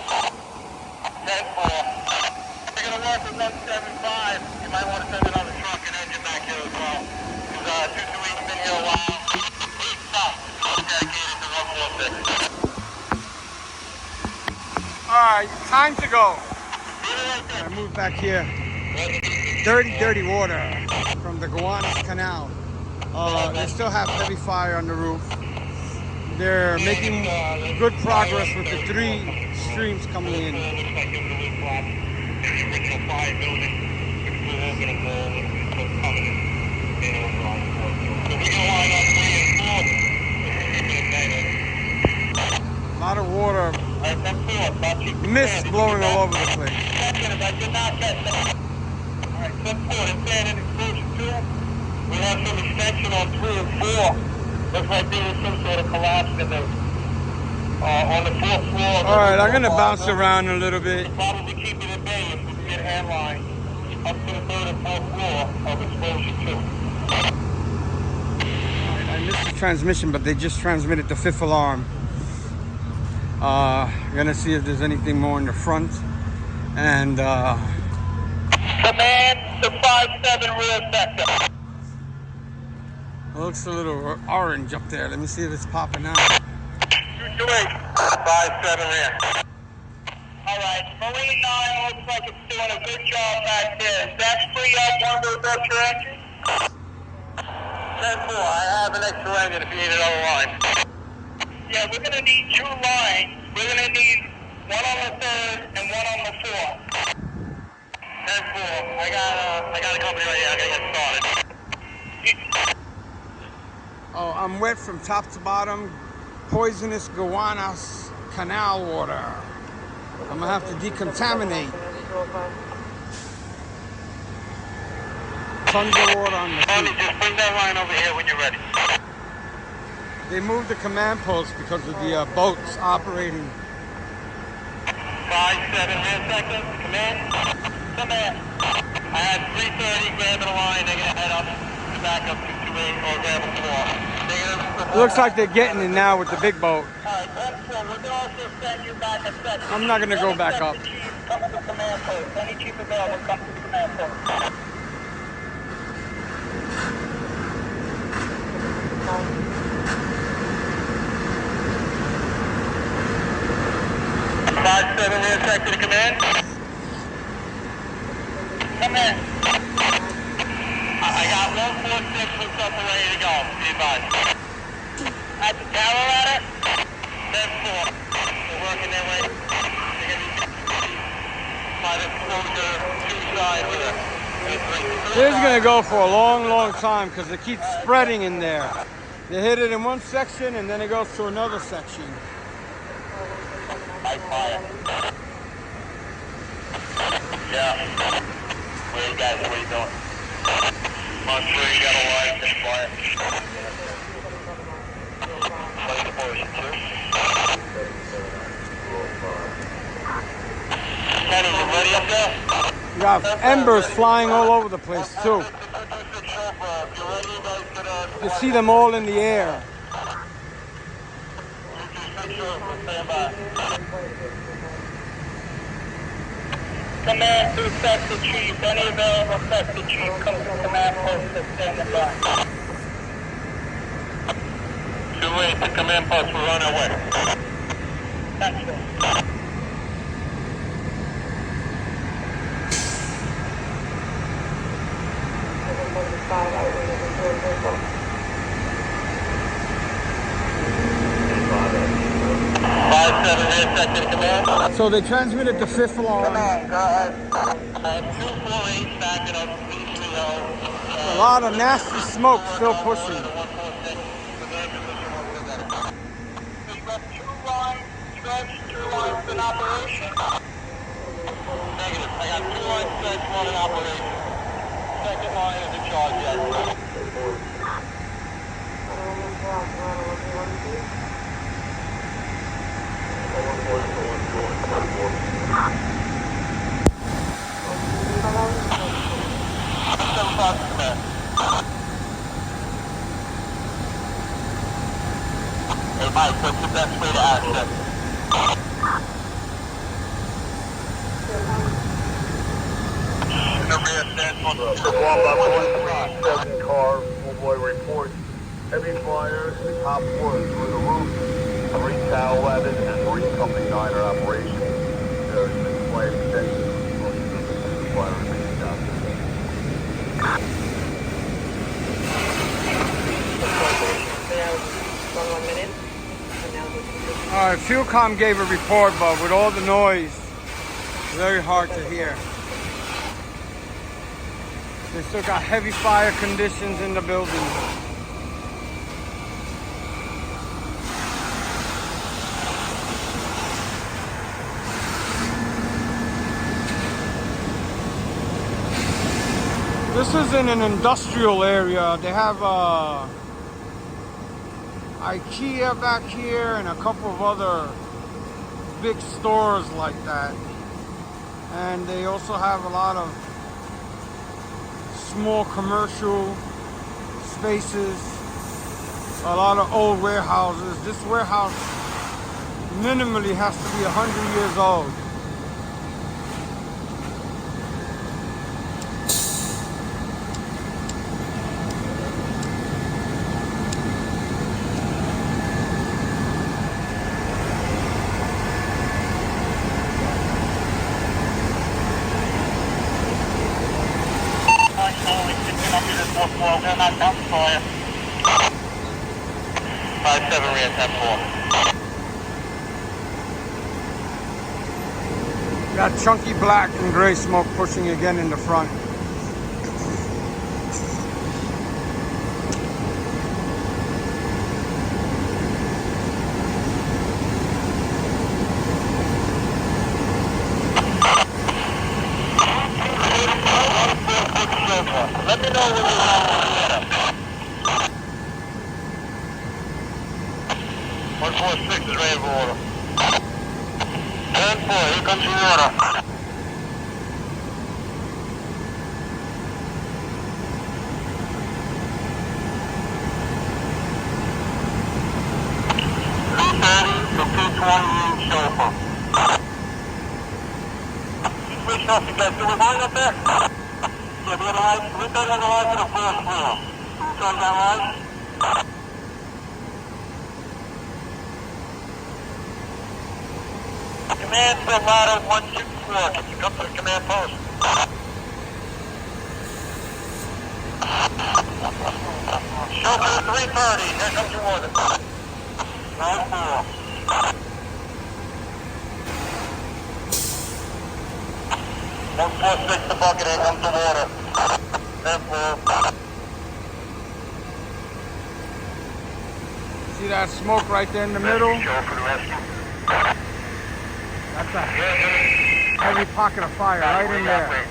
10-4. You're going to work with 175. You might want to send another truck and engine back here as well. Because 228's been here a while. He's tough. Dedicated to 146. Alright, time to go. I move back here. Dirty water from the Gowanus Canal. They still have heavy fire on the roof. They're making good progress with the 3 streams coming in. The original 5 building, which we're all going to go and coming in. So we're going to line up 3 and 4. A lot of water. Mist blowing all over the place. I did not get that. Alright, 10-4, it's bad in exposure 2. We have some extension on 3 and 4. Looks like there was some sort of collapse in the, on the 4th floor. Alright, I'm going to bounce around a little bit. Probably keep it at bay if we can get hand line up to the 3rd and 4th floor of exposure 2. I missed the transmission, but they just transmitted the 5th alarm. Gonna see if there's anything more in the front. And Command to 5-7 rear sector. it looks a little orange up there. Let me see if it's popping out. 228, 5-7 rear. Alright, Marine 9 looks like it's doing a good job back there. Is that free up one of those extra engines? 10-4, I have an extra engine if you need another line. Yeah, we're going to need 2 lines. We're going to need one on the 3rd and one on the 4th. 10-4, I got a company right here. I got to get started. Oh, I'm wet from top to bottom. Poisonous Gowanus Canal water. I'm gonna have to decontaminate. Tons of water on the Tony, street. just bring that line over here when you're ready. They moved the command post because of the boats operating. 5-7 rear sector, command. Command. I had 330 grabbing a line. They're gonna head up to back up 228 or grab a 4. It looks like they're getting it now with the big boat. Alright, 10-4, we're gonna also send you back a section. I'm not gonna go back up. Come to the command post. Any chief available, come to the command post. Five-7 rear sector to command. Command. I got 146 hooked up and ready to go. Be advised. At the tower ladder, 10-4. They're working their way. They're going to be by the closer 2 side with a 3. This is gonna go for a long time because it keeps spreading in there. They hit it in one section and then it goes to another section. High fire. Yeah. Where you guys, what are you doing? On 3, you got a line, just fire. Play the portion 2. Kenny, you ready up there? You got embers flying all over the place too. You see them all in the air. Command to sector chief. Any available sector chief come to command post to stand by. 2-8 to command post. We're on our way. Thank you. So they transmitted the fifth alarm. Go ahead. 248 backing up 330. A lot of nasty smoke still pushing. So you got 2 lines, stretch, 2 lines in operation. Negative. I got 2 lines stretch, 1 in operation. Second line is in charge yet. Hey Mike, what's the best way to access? The rear stands on the One by 137 car, full boy report. Heavy fire, the top floor through the roof. 3 Tower 11 and 3 Company 9 are operation. There is been flight extension. Fire remains down. Alright, Fuelcom gave a report, but with all the noise, very hard to hear. They still got heavy fire conditions in the building. This is in an industrial area. They have IKEA back here and a couple of other big stores like that. And they also have a lot of small commercial spaces, a lot of old warehouses. This warehouse minimally has to be 100 years old. They're not down for you. 5-7 rear 10-4. Got chunky black and gray smoke pushing again in the front. Let me know when you're on. 146 is ready for order. 10-4, here comes your order. To 220 chauffeur. Switch off, you guys. Do we line up there? Yeah, we got a line. We got a line to the first floor. Turn that line. Command to ladder 124. Can you come to the command post? Chauffeur 330. Here comes your order. 9-4. 146 the bucket, here comes the water. 10-4. See that smoke right there in the middle? That's a heavy pocket of fire right in there.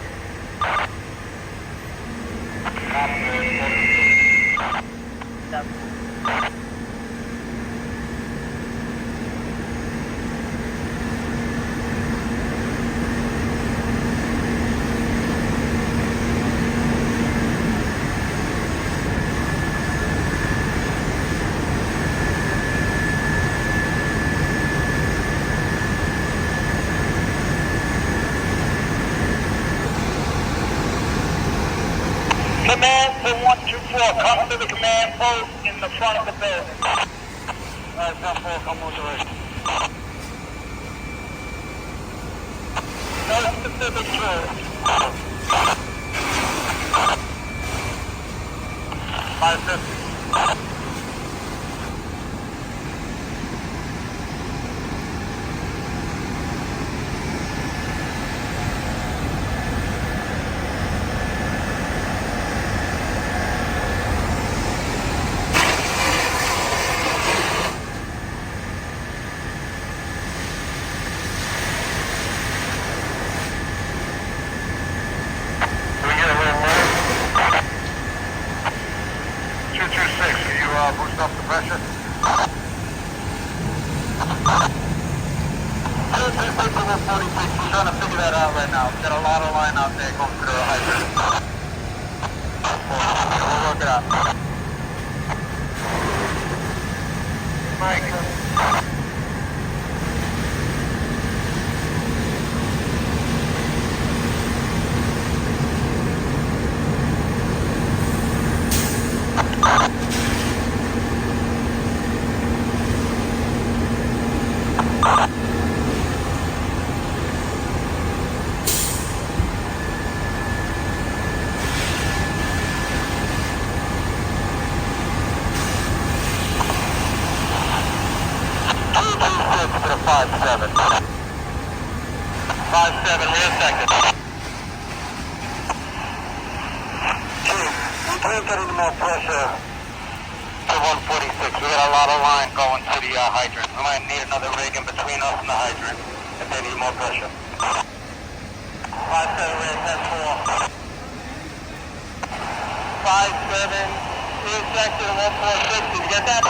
Command to 124, come to the command post in the front of the building. Alright, 10-4, come on the right. No specific choice. 550. We're trying to figure that out right now. We've got a lot of line out there going through the hydrant. We'll work it out. Mike. To the 5-7. 5-7, rear second. We can't get any more pressure to 146. We got a lot of line going to the hydrant. We might need another rig in between us and the hydrant if they need more pressure. 5-7, rear 10-4. 5-7, rear section 146. Did you get that?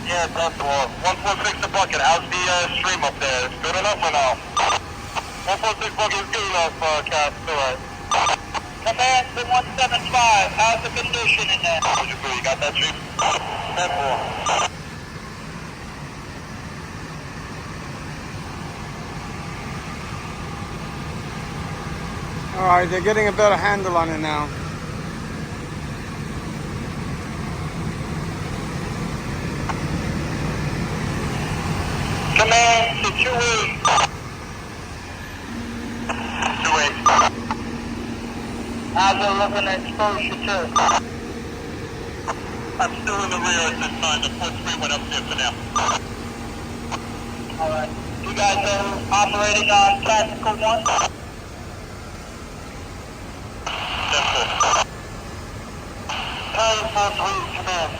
Yeah, that's the wall. 146 the bucket. How's the stream up there? Is good enough or no? 146 bucket is good enough, Cap. It's alright. Command to 175. How's the condition in there? Would you agree? You got that, Chief? 10-4. All right, they're getting a better handle on it now. Command to 2-8. 2-8. How's it looking at exposure too? I'm still in the rear at this time. The 4-3 went up there for now. Alright. You guys are operating on tactical 1? 10-4. Tower 4-3, command.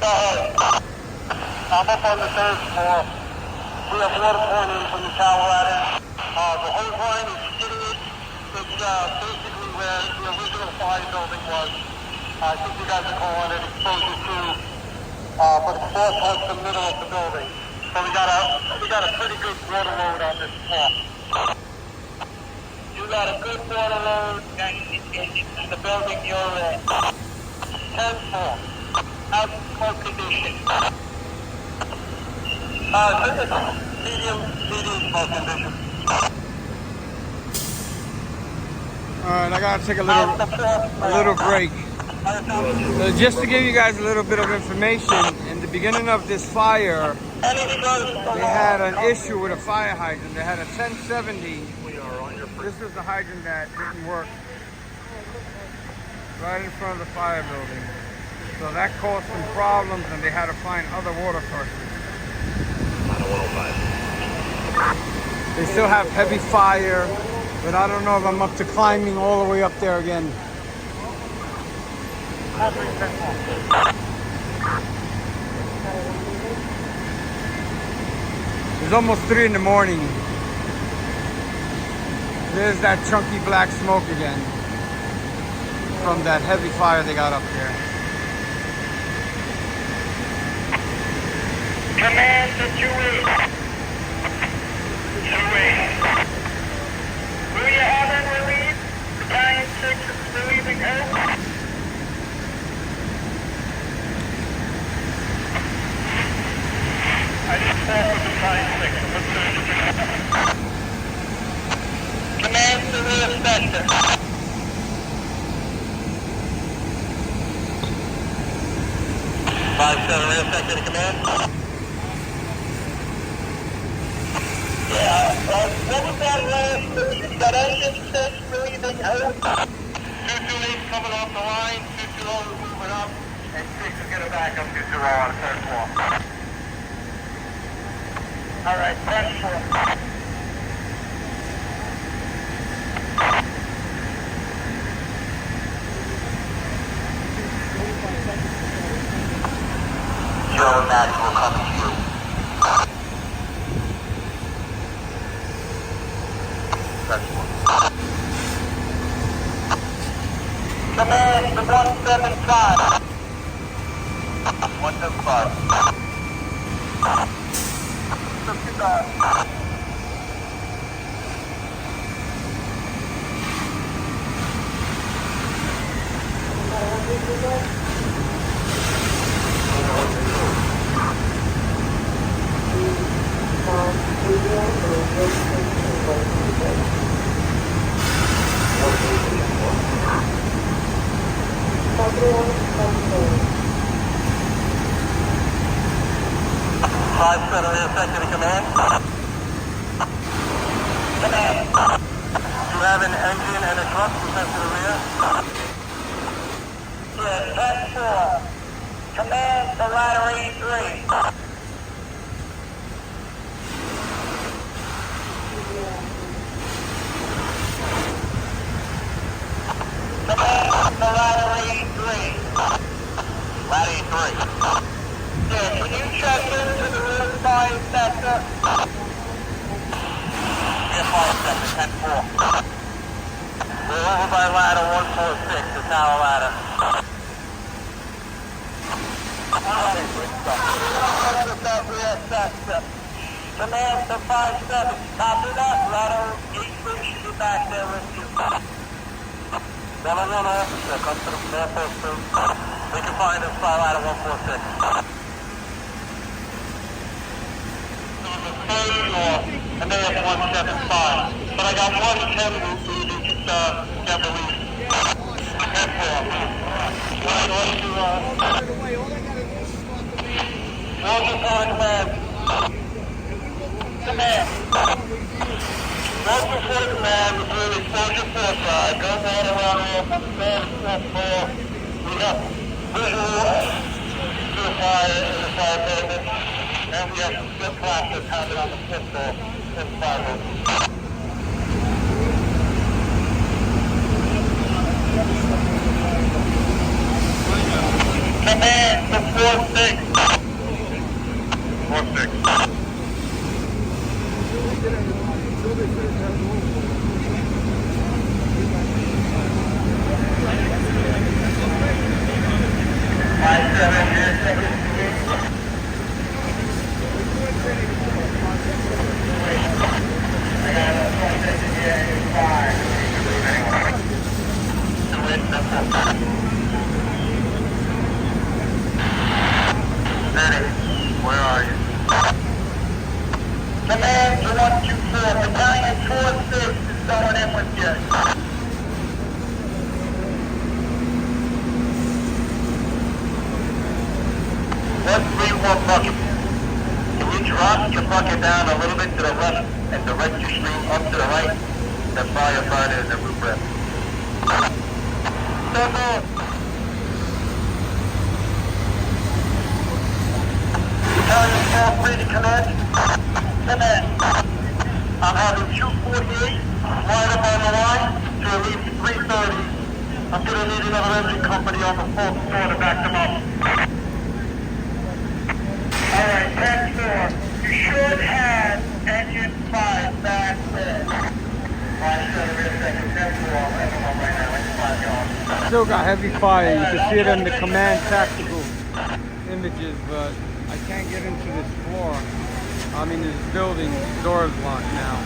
Go ahead. I'm up on the 3rd floor. We have water pouring in from the tower ladder. The whole line is skidding. It's basically where the original fire building was. I think you guys are calling it exposure 2, but it's more towards the middle of the building. So we got a pretty good water load on this floor. You got a good water load in the building you're in. 10-4. How's the smoke condition? Medium smoke condition. All right, I gotta take a little break. Just to give you guys a little bit of information, in the beginning of this fire, they had an issue with a fire hydrant. They had a 1070. This was the hydrant that didn't work right in front of the fire building. So that caused some problems, and they had to find other water sources. They still have heavy fire, but I don't know if I'm up to climbing all the way up there again. It's almost 3 in the morning. There's that chunky black smoke again from that heavy fire they got up there. Command to 2-8. 2-8. Will you have it relieved? Battalion 6 is relieving out. I just spoke with Battalion 6. What's the command to rear sector. 5-7 rear sector to command. Yeah, what was that last? That engine 6 relieving out? 228 coming off the line, 220 is moving up, and 6 is going to back up 220 on the 3rd floor. Alright, 10-4. Joe and Max will come to you. Command to 175. 175. 55. Five center rear second command. Command. You have an engine and a truck to send to the rear? Yes, 10-4. Command the ladder 83. Command the ladder 83. Ladder 83. Yeah, can you check into the rear fire sector? Rear fire sector 10-4. We're over by ladder 146, the tower ladder. Command to 57. Copy that. Ladder 83 should be back there with you. 101 officer, come to the command post 2. We can find us by ladder 146. And they have 175. But I got 110 who just got released. 10-4. Welcome for command. Command. Welcome for command is really exposure foresight. Go right around here from the command floor. We have visual to the fire in the fire pavement. And we have some good practice happening on the pistol in the fire room. Command to 46. 4-6. Where are you? Command to 124. Battalion 46 is going in with you. 131 bucket. Can you drop your bucket down a little bit to the left and direct your stream up to the right? The firefighter and the roof rep. Battalion 43 to command. Command. I'm having 248 right up on the line to relieve 330. I'm going to need another engine company on the fourth floor to back them up. Alright, 10-4. You should have engine 5 back there. 5-7 rear second, 10-4. I'm letting them up right now. Engine 5 going. Still got heavy fire. You can see it in the command tactical images, but I can't get into this floor. I mean, this building, the door's locked now.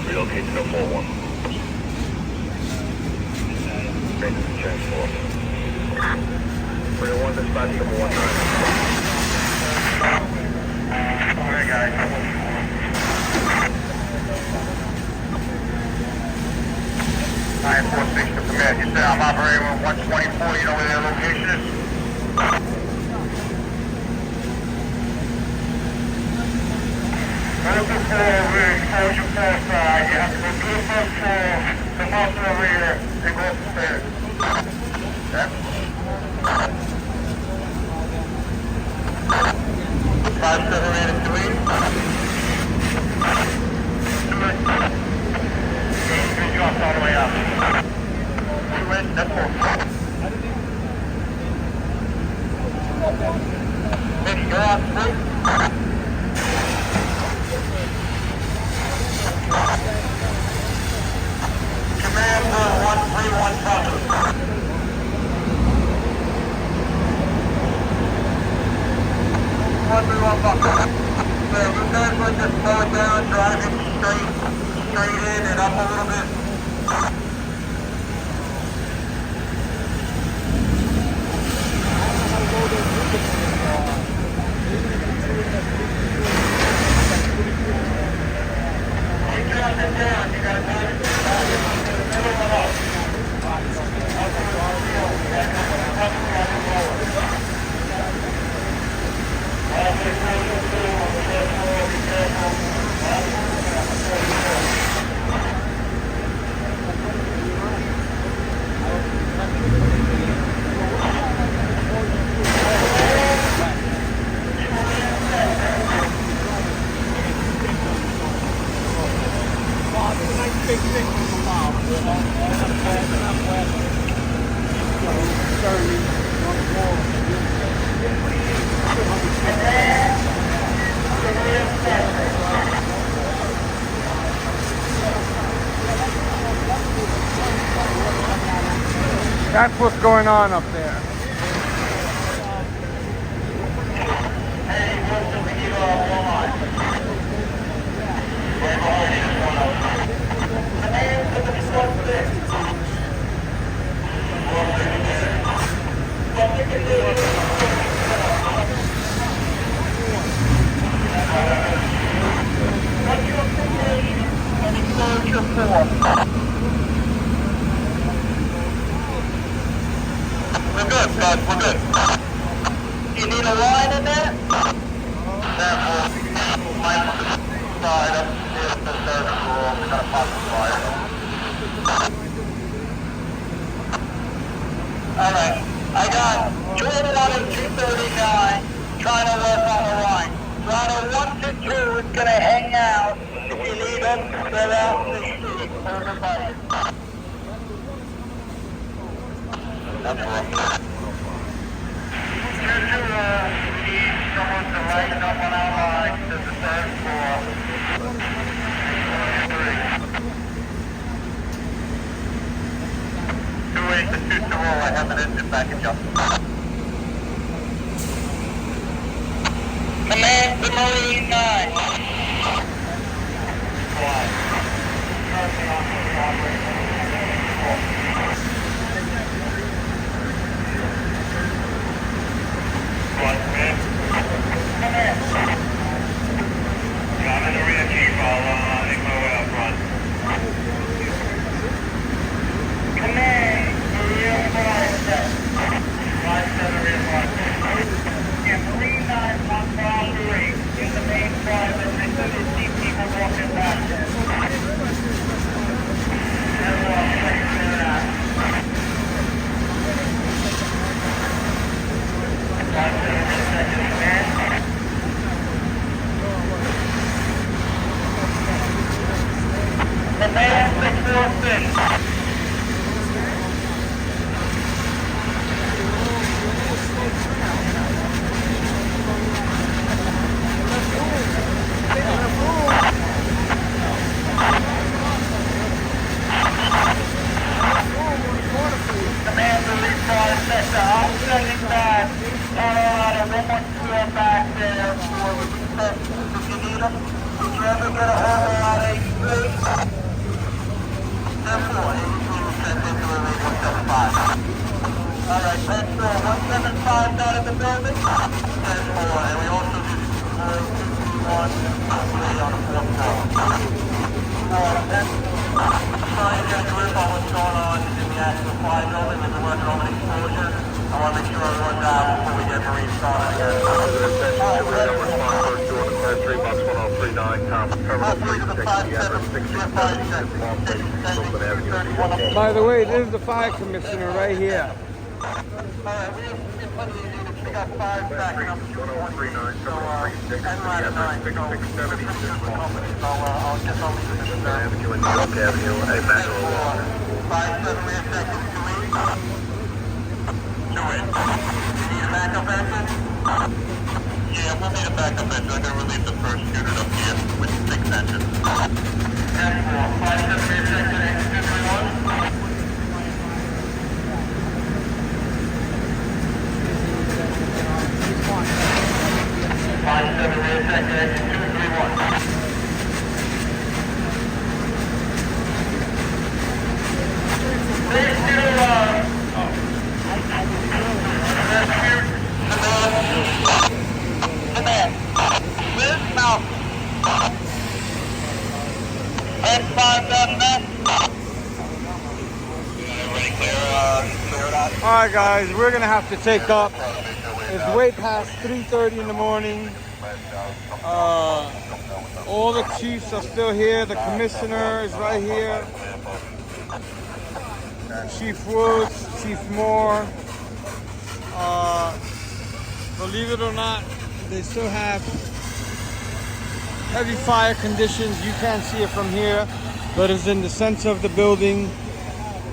Relocate to the 4-1. Transport. 301 dispatch number 19. Alright guys. 946 to command. You said I'm operating with 124. You know where their location is? Welcome forward, exposure foresight. You have to go through the first floor, come up to the rear, and go upstairs. Yeah. 5-7-8-3. That's all. Maybe you're on 3. Command 131 Buckle. So you guys would just slow it down, driving straight in and up a little bit. You drop it down, you gotta drive it down. Middle one up. That's what's going on up there. Hey, Wilson, we need one line. Right behind you, one up. Command to the 1-6. We're good, guys, we're good. You need a line in there? That will my side up here to the service floor. We got a pop fire. Alright, I got 281 and 239 trying to work on the line. Router 122 is going to hang out. If you need them, they're out in the street. Everybody. That's rough. 220, we need someone to lighten up on our line to the third floor. 28 to 220, I have an engine package up. Command to Marine 9. I'm in the rear chief, I'll make my way up front. Command, rear 5-7 rear 5. Yeah, Marine 9 on boundary in the main private. They said they see people walking back there. Command 646. Command to retry sector. I'm sending back. Colorado 112 back there for research if you need them. Did you ever get a hold of that 83? Therefore, 83 was sent into a 175. Alright, Central 175 down at the building. 10-4, and we also did 2-1 on the 4th floor. 4-10. Trying to get a grip on what's going on in the actual fly building. We've been working on the exposure. I want to make sure everyone's out before we get Marine started again. By the way, this is the fire commissioner right here. Alright, we have plenty of units. We got 5 backing up to 139, so, and line of 9, so, I'll get all these in the Avenue and York Avenue, a manual 5-7 rear second, 2-8. Two in. You need a backup engine? Yeah, we'll need a backup engine. I'm going to relieve the first unit up here with 6 engines. 10-4, 5-7 rear section, engine 231. 5-7 rear section, engine 231. Command. Liz Mountain. N5 Everybody clear it out? All right, guys, we're gonna have to take up. It's way past 3:30 in the morning. All the chiefs are still here. The commissioner is right here. Chief Woods, Chief Moore. Believe it or not, they still have heavy fire conditions. You can't see it from here, but it's in the center of the building.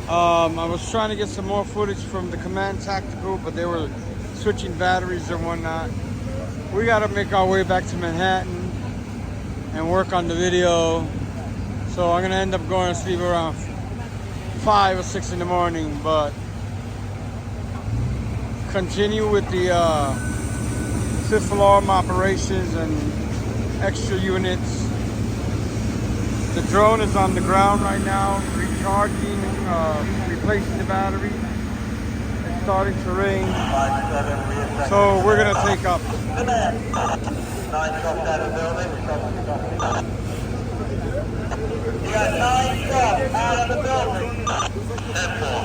I was trying to get some more footage from the command tactical, but they were switching batteries and whatnot. We got to make our way back to Manhattan and work on the video. So I'm going to end up going to sleep around 5 or 6 in the morning, but continue with the fifth alarm operations and extra units. The drone is on the ground right now, recharging, replacing the battery. It's starting to rain, so we're gonna take up. 9 trucks out of the building. You got 9 trucks out of the building. 10-4.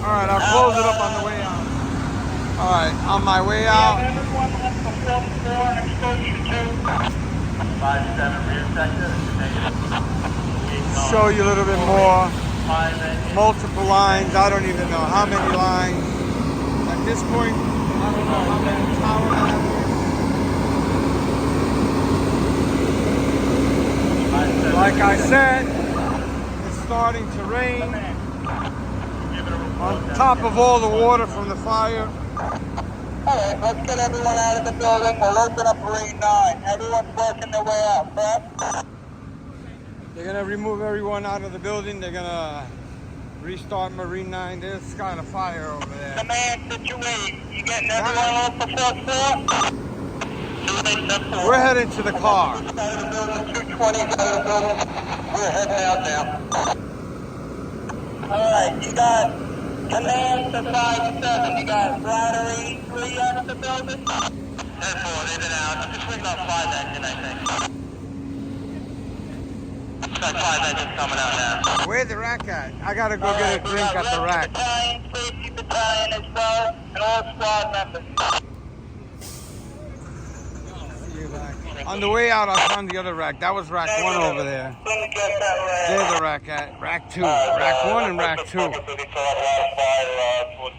All right, I'll close it up on the way out. All right, on my way out. 5-7 rear sector. Show you a little bit more. Multiple lines. I don't even know how many lines. At this point, I don't know how many towers have. Like I said, it's starting to rain. On top of all the water from the fire. Alright, let's get everyone out of the building. We'll open up Marine 9. Everyone's working their way out, correct? They're going to remove everyone out of the building. They're going to restart Marine 9. There's kind of fire over there. Command situation. You getting everyone off the 4th floor? We're heading to the car. 220 out of the building. We're heading out now. Alright, you got command to 5-7. You got Rider 83 out of the building. 10-4, they've been out. I'm just waiting on 5 engine, I think. Got 5 engines coming out now. Where's the rack at? I gotta go get a drink at the rack. Battalion, safety battalion as well, and all squad members. On the way out, I found the other rack. That was rack 1 over there. There's the rack at rack 2. Rack 1 and rack 2. Towards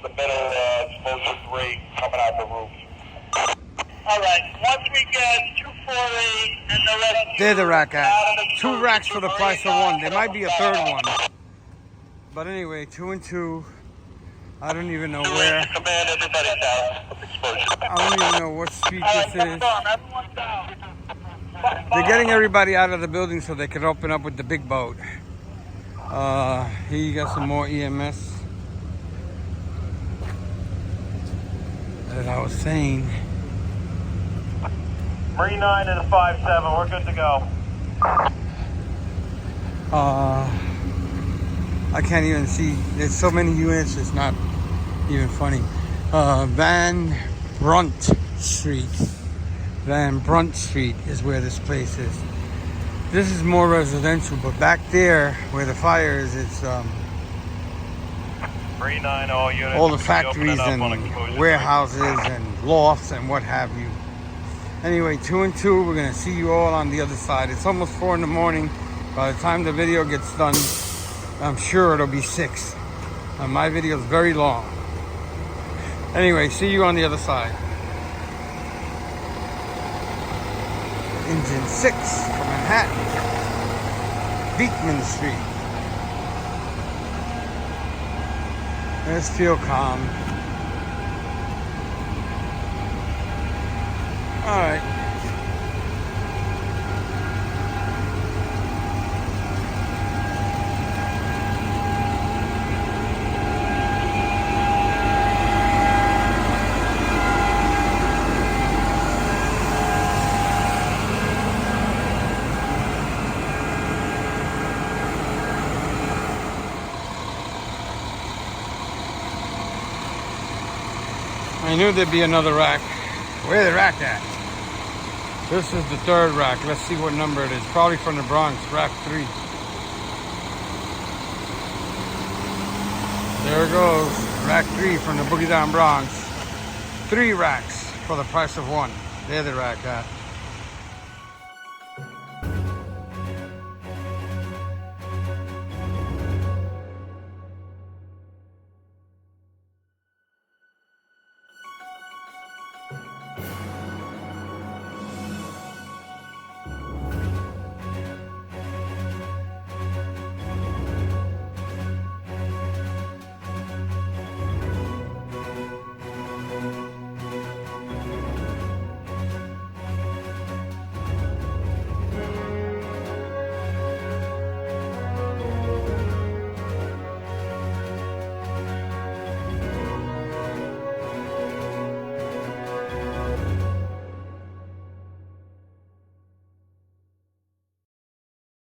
the middle, exposure 3 coming out the roof. Alright, once we get 248 and the rest. There's the rack at. 2 racks for the price of 1. There might be a third one. But anyway, 2 and 2. I don't even know where. Command everybody down. Exposure. I don't even know what street this is. Everyone's down. They're getting everybody out of the building so they can open up with the big boat. Here you got some more EMS. As I was saying. Marine 9 and a 5-7, we're good to go. I can't even see. There's so many units, it's not even funny. Van Brunt Street. Van Brunt Street is where this place is. This is more residential, but back there where the fire is, it's Marine 9, all units. all the factories and warehouses and lofts and what have you. Anyway, 2 and 2, we're gonna see you all on the other side. It's almost 4 in the morning. By the time the video gets done, I'm sure it'll be 6. My video is very long. Anyway, see you on the other side. Engine 6 from Manhattan. Beekman Street. Let's feel calm. All right. I knew there'd be another rack. Where's the rack at? This is the third rack. Let's see what number it is. Probably from the Bronx, rack 3. There it goes. Rack 3 from the Boogie Down Bronx. 3 racks for the price of 1. There's the rack at.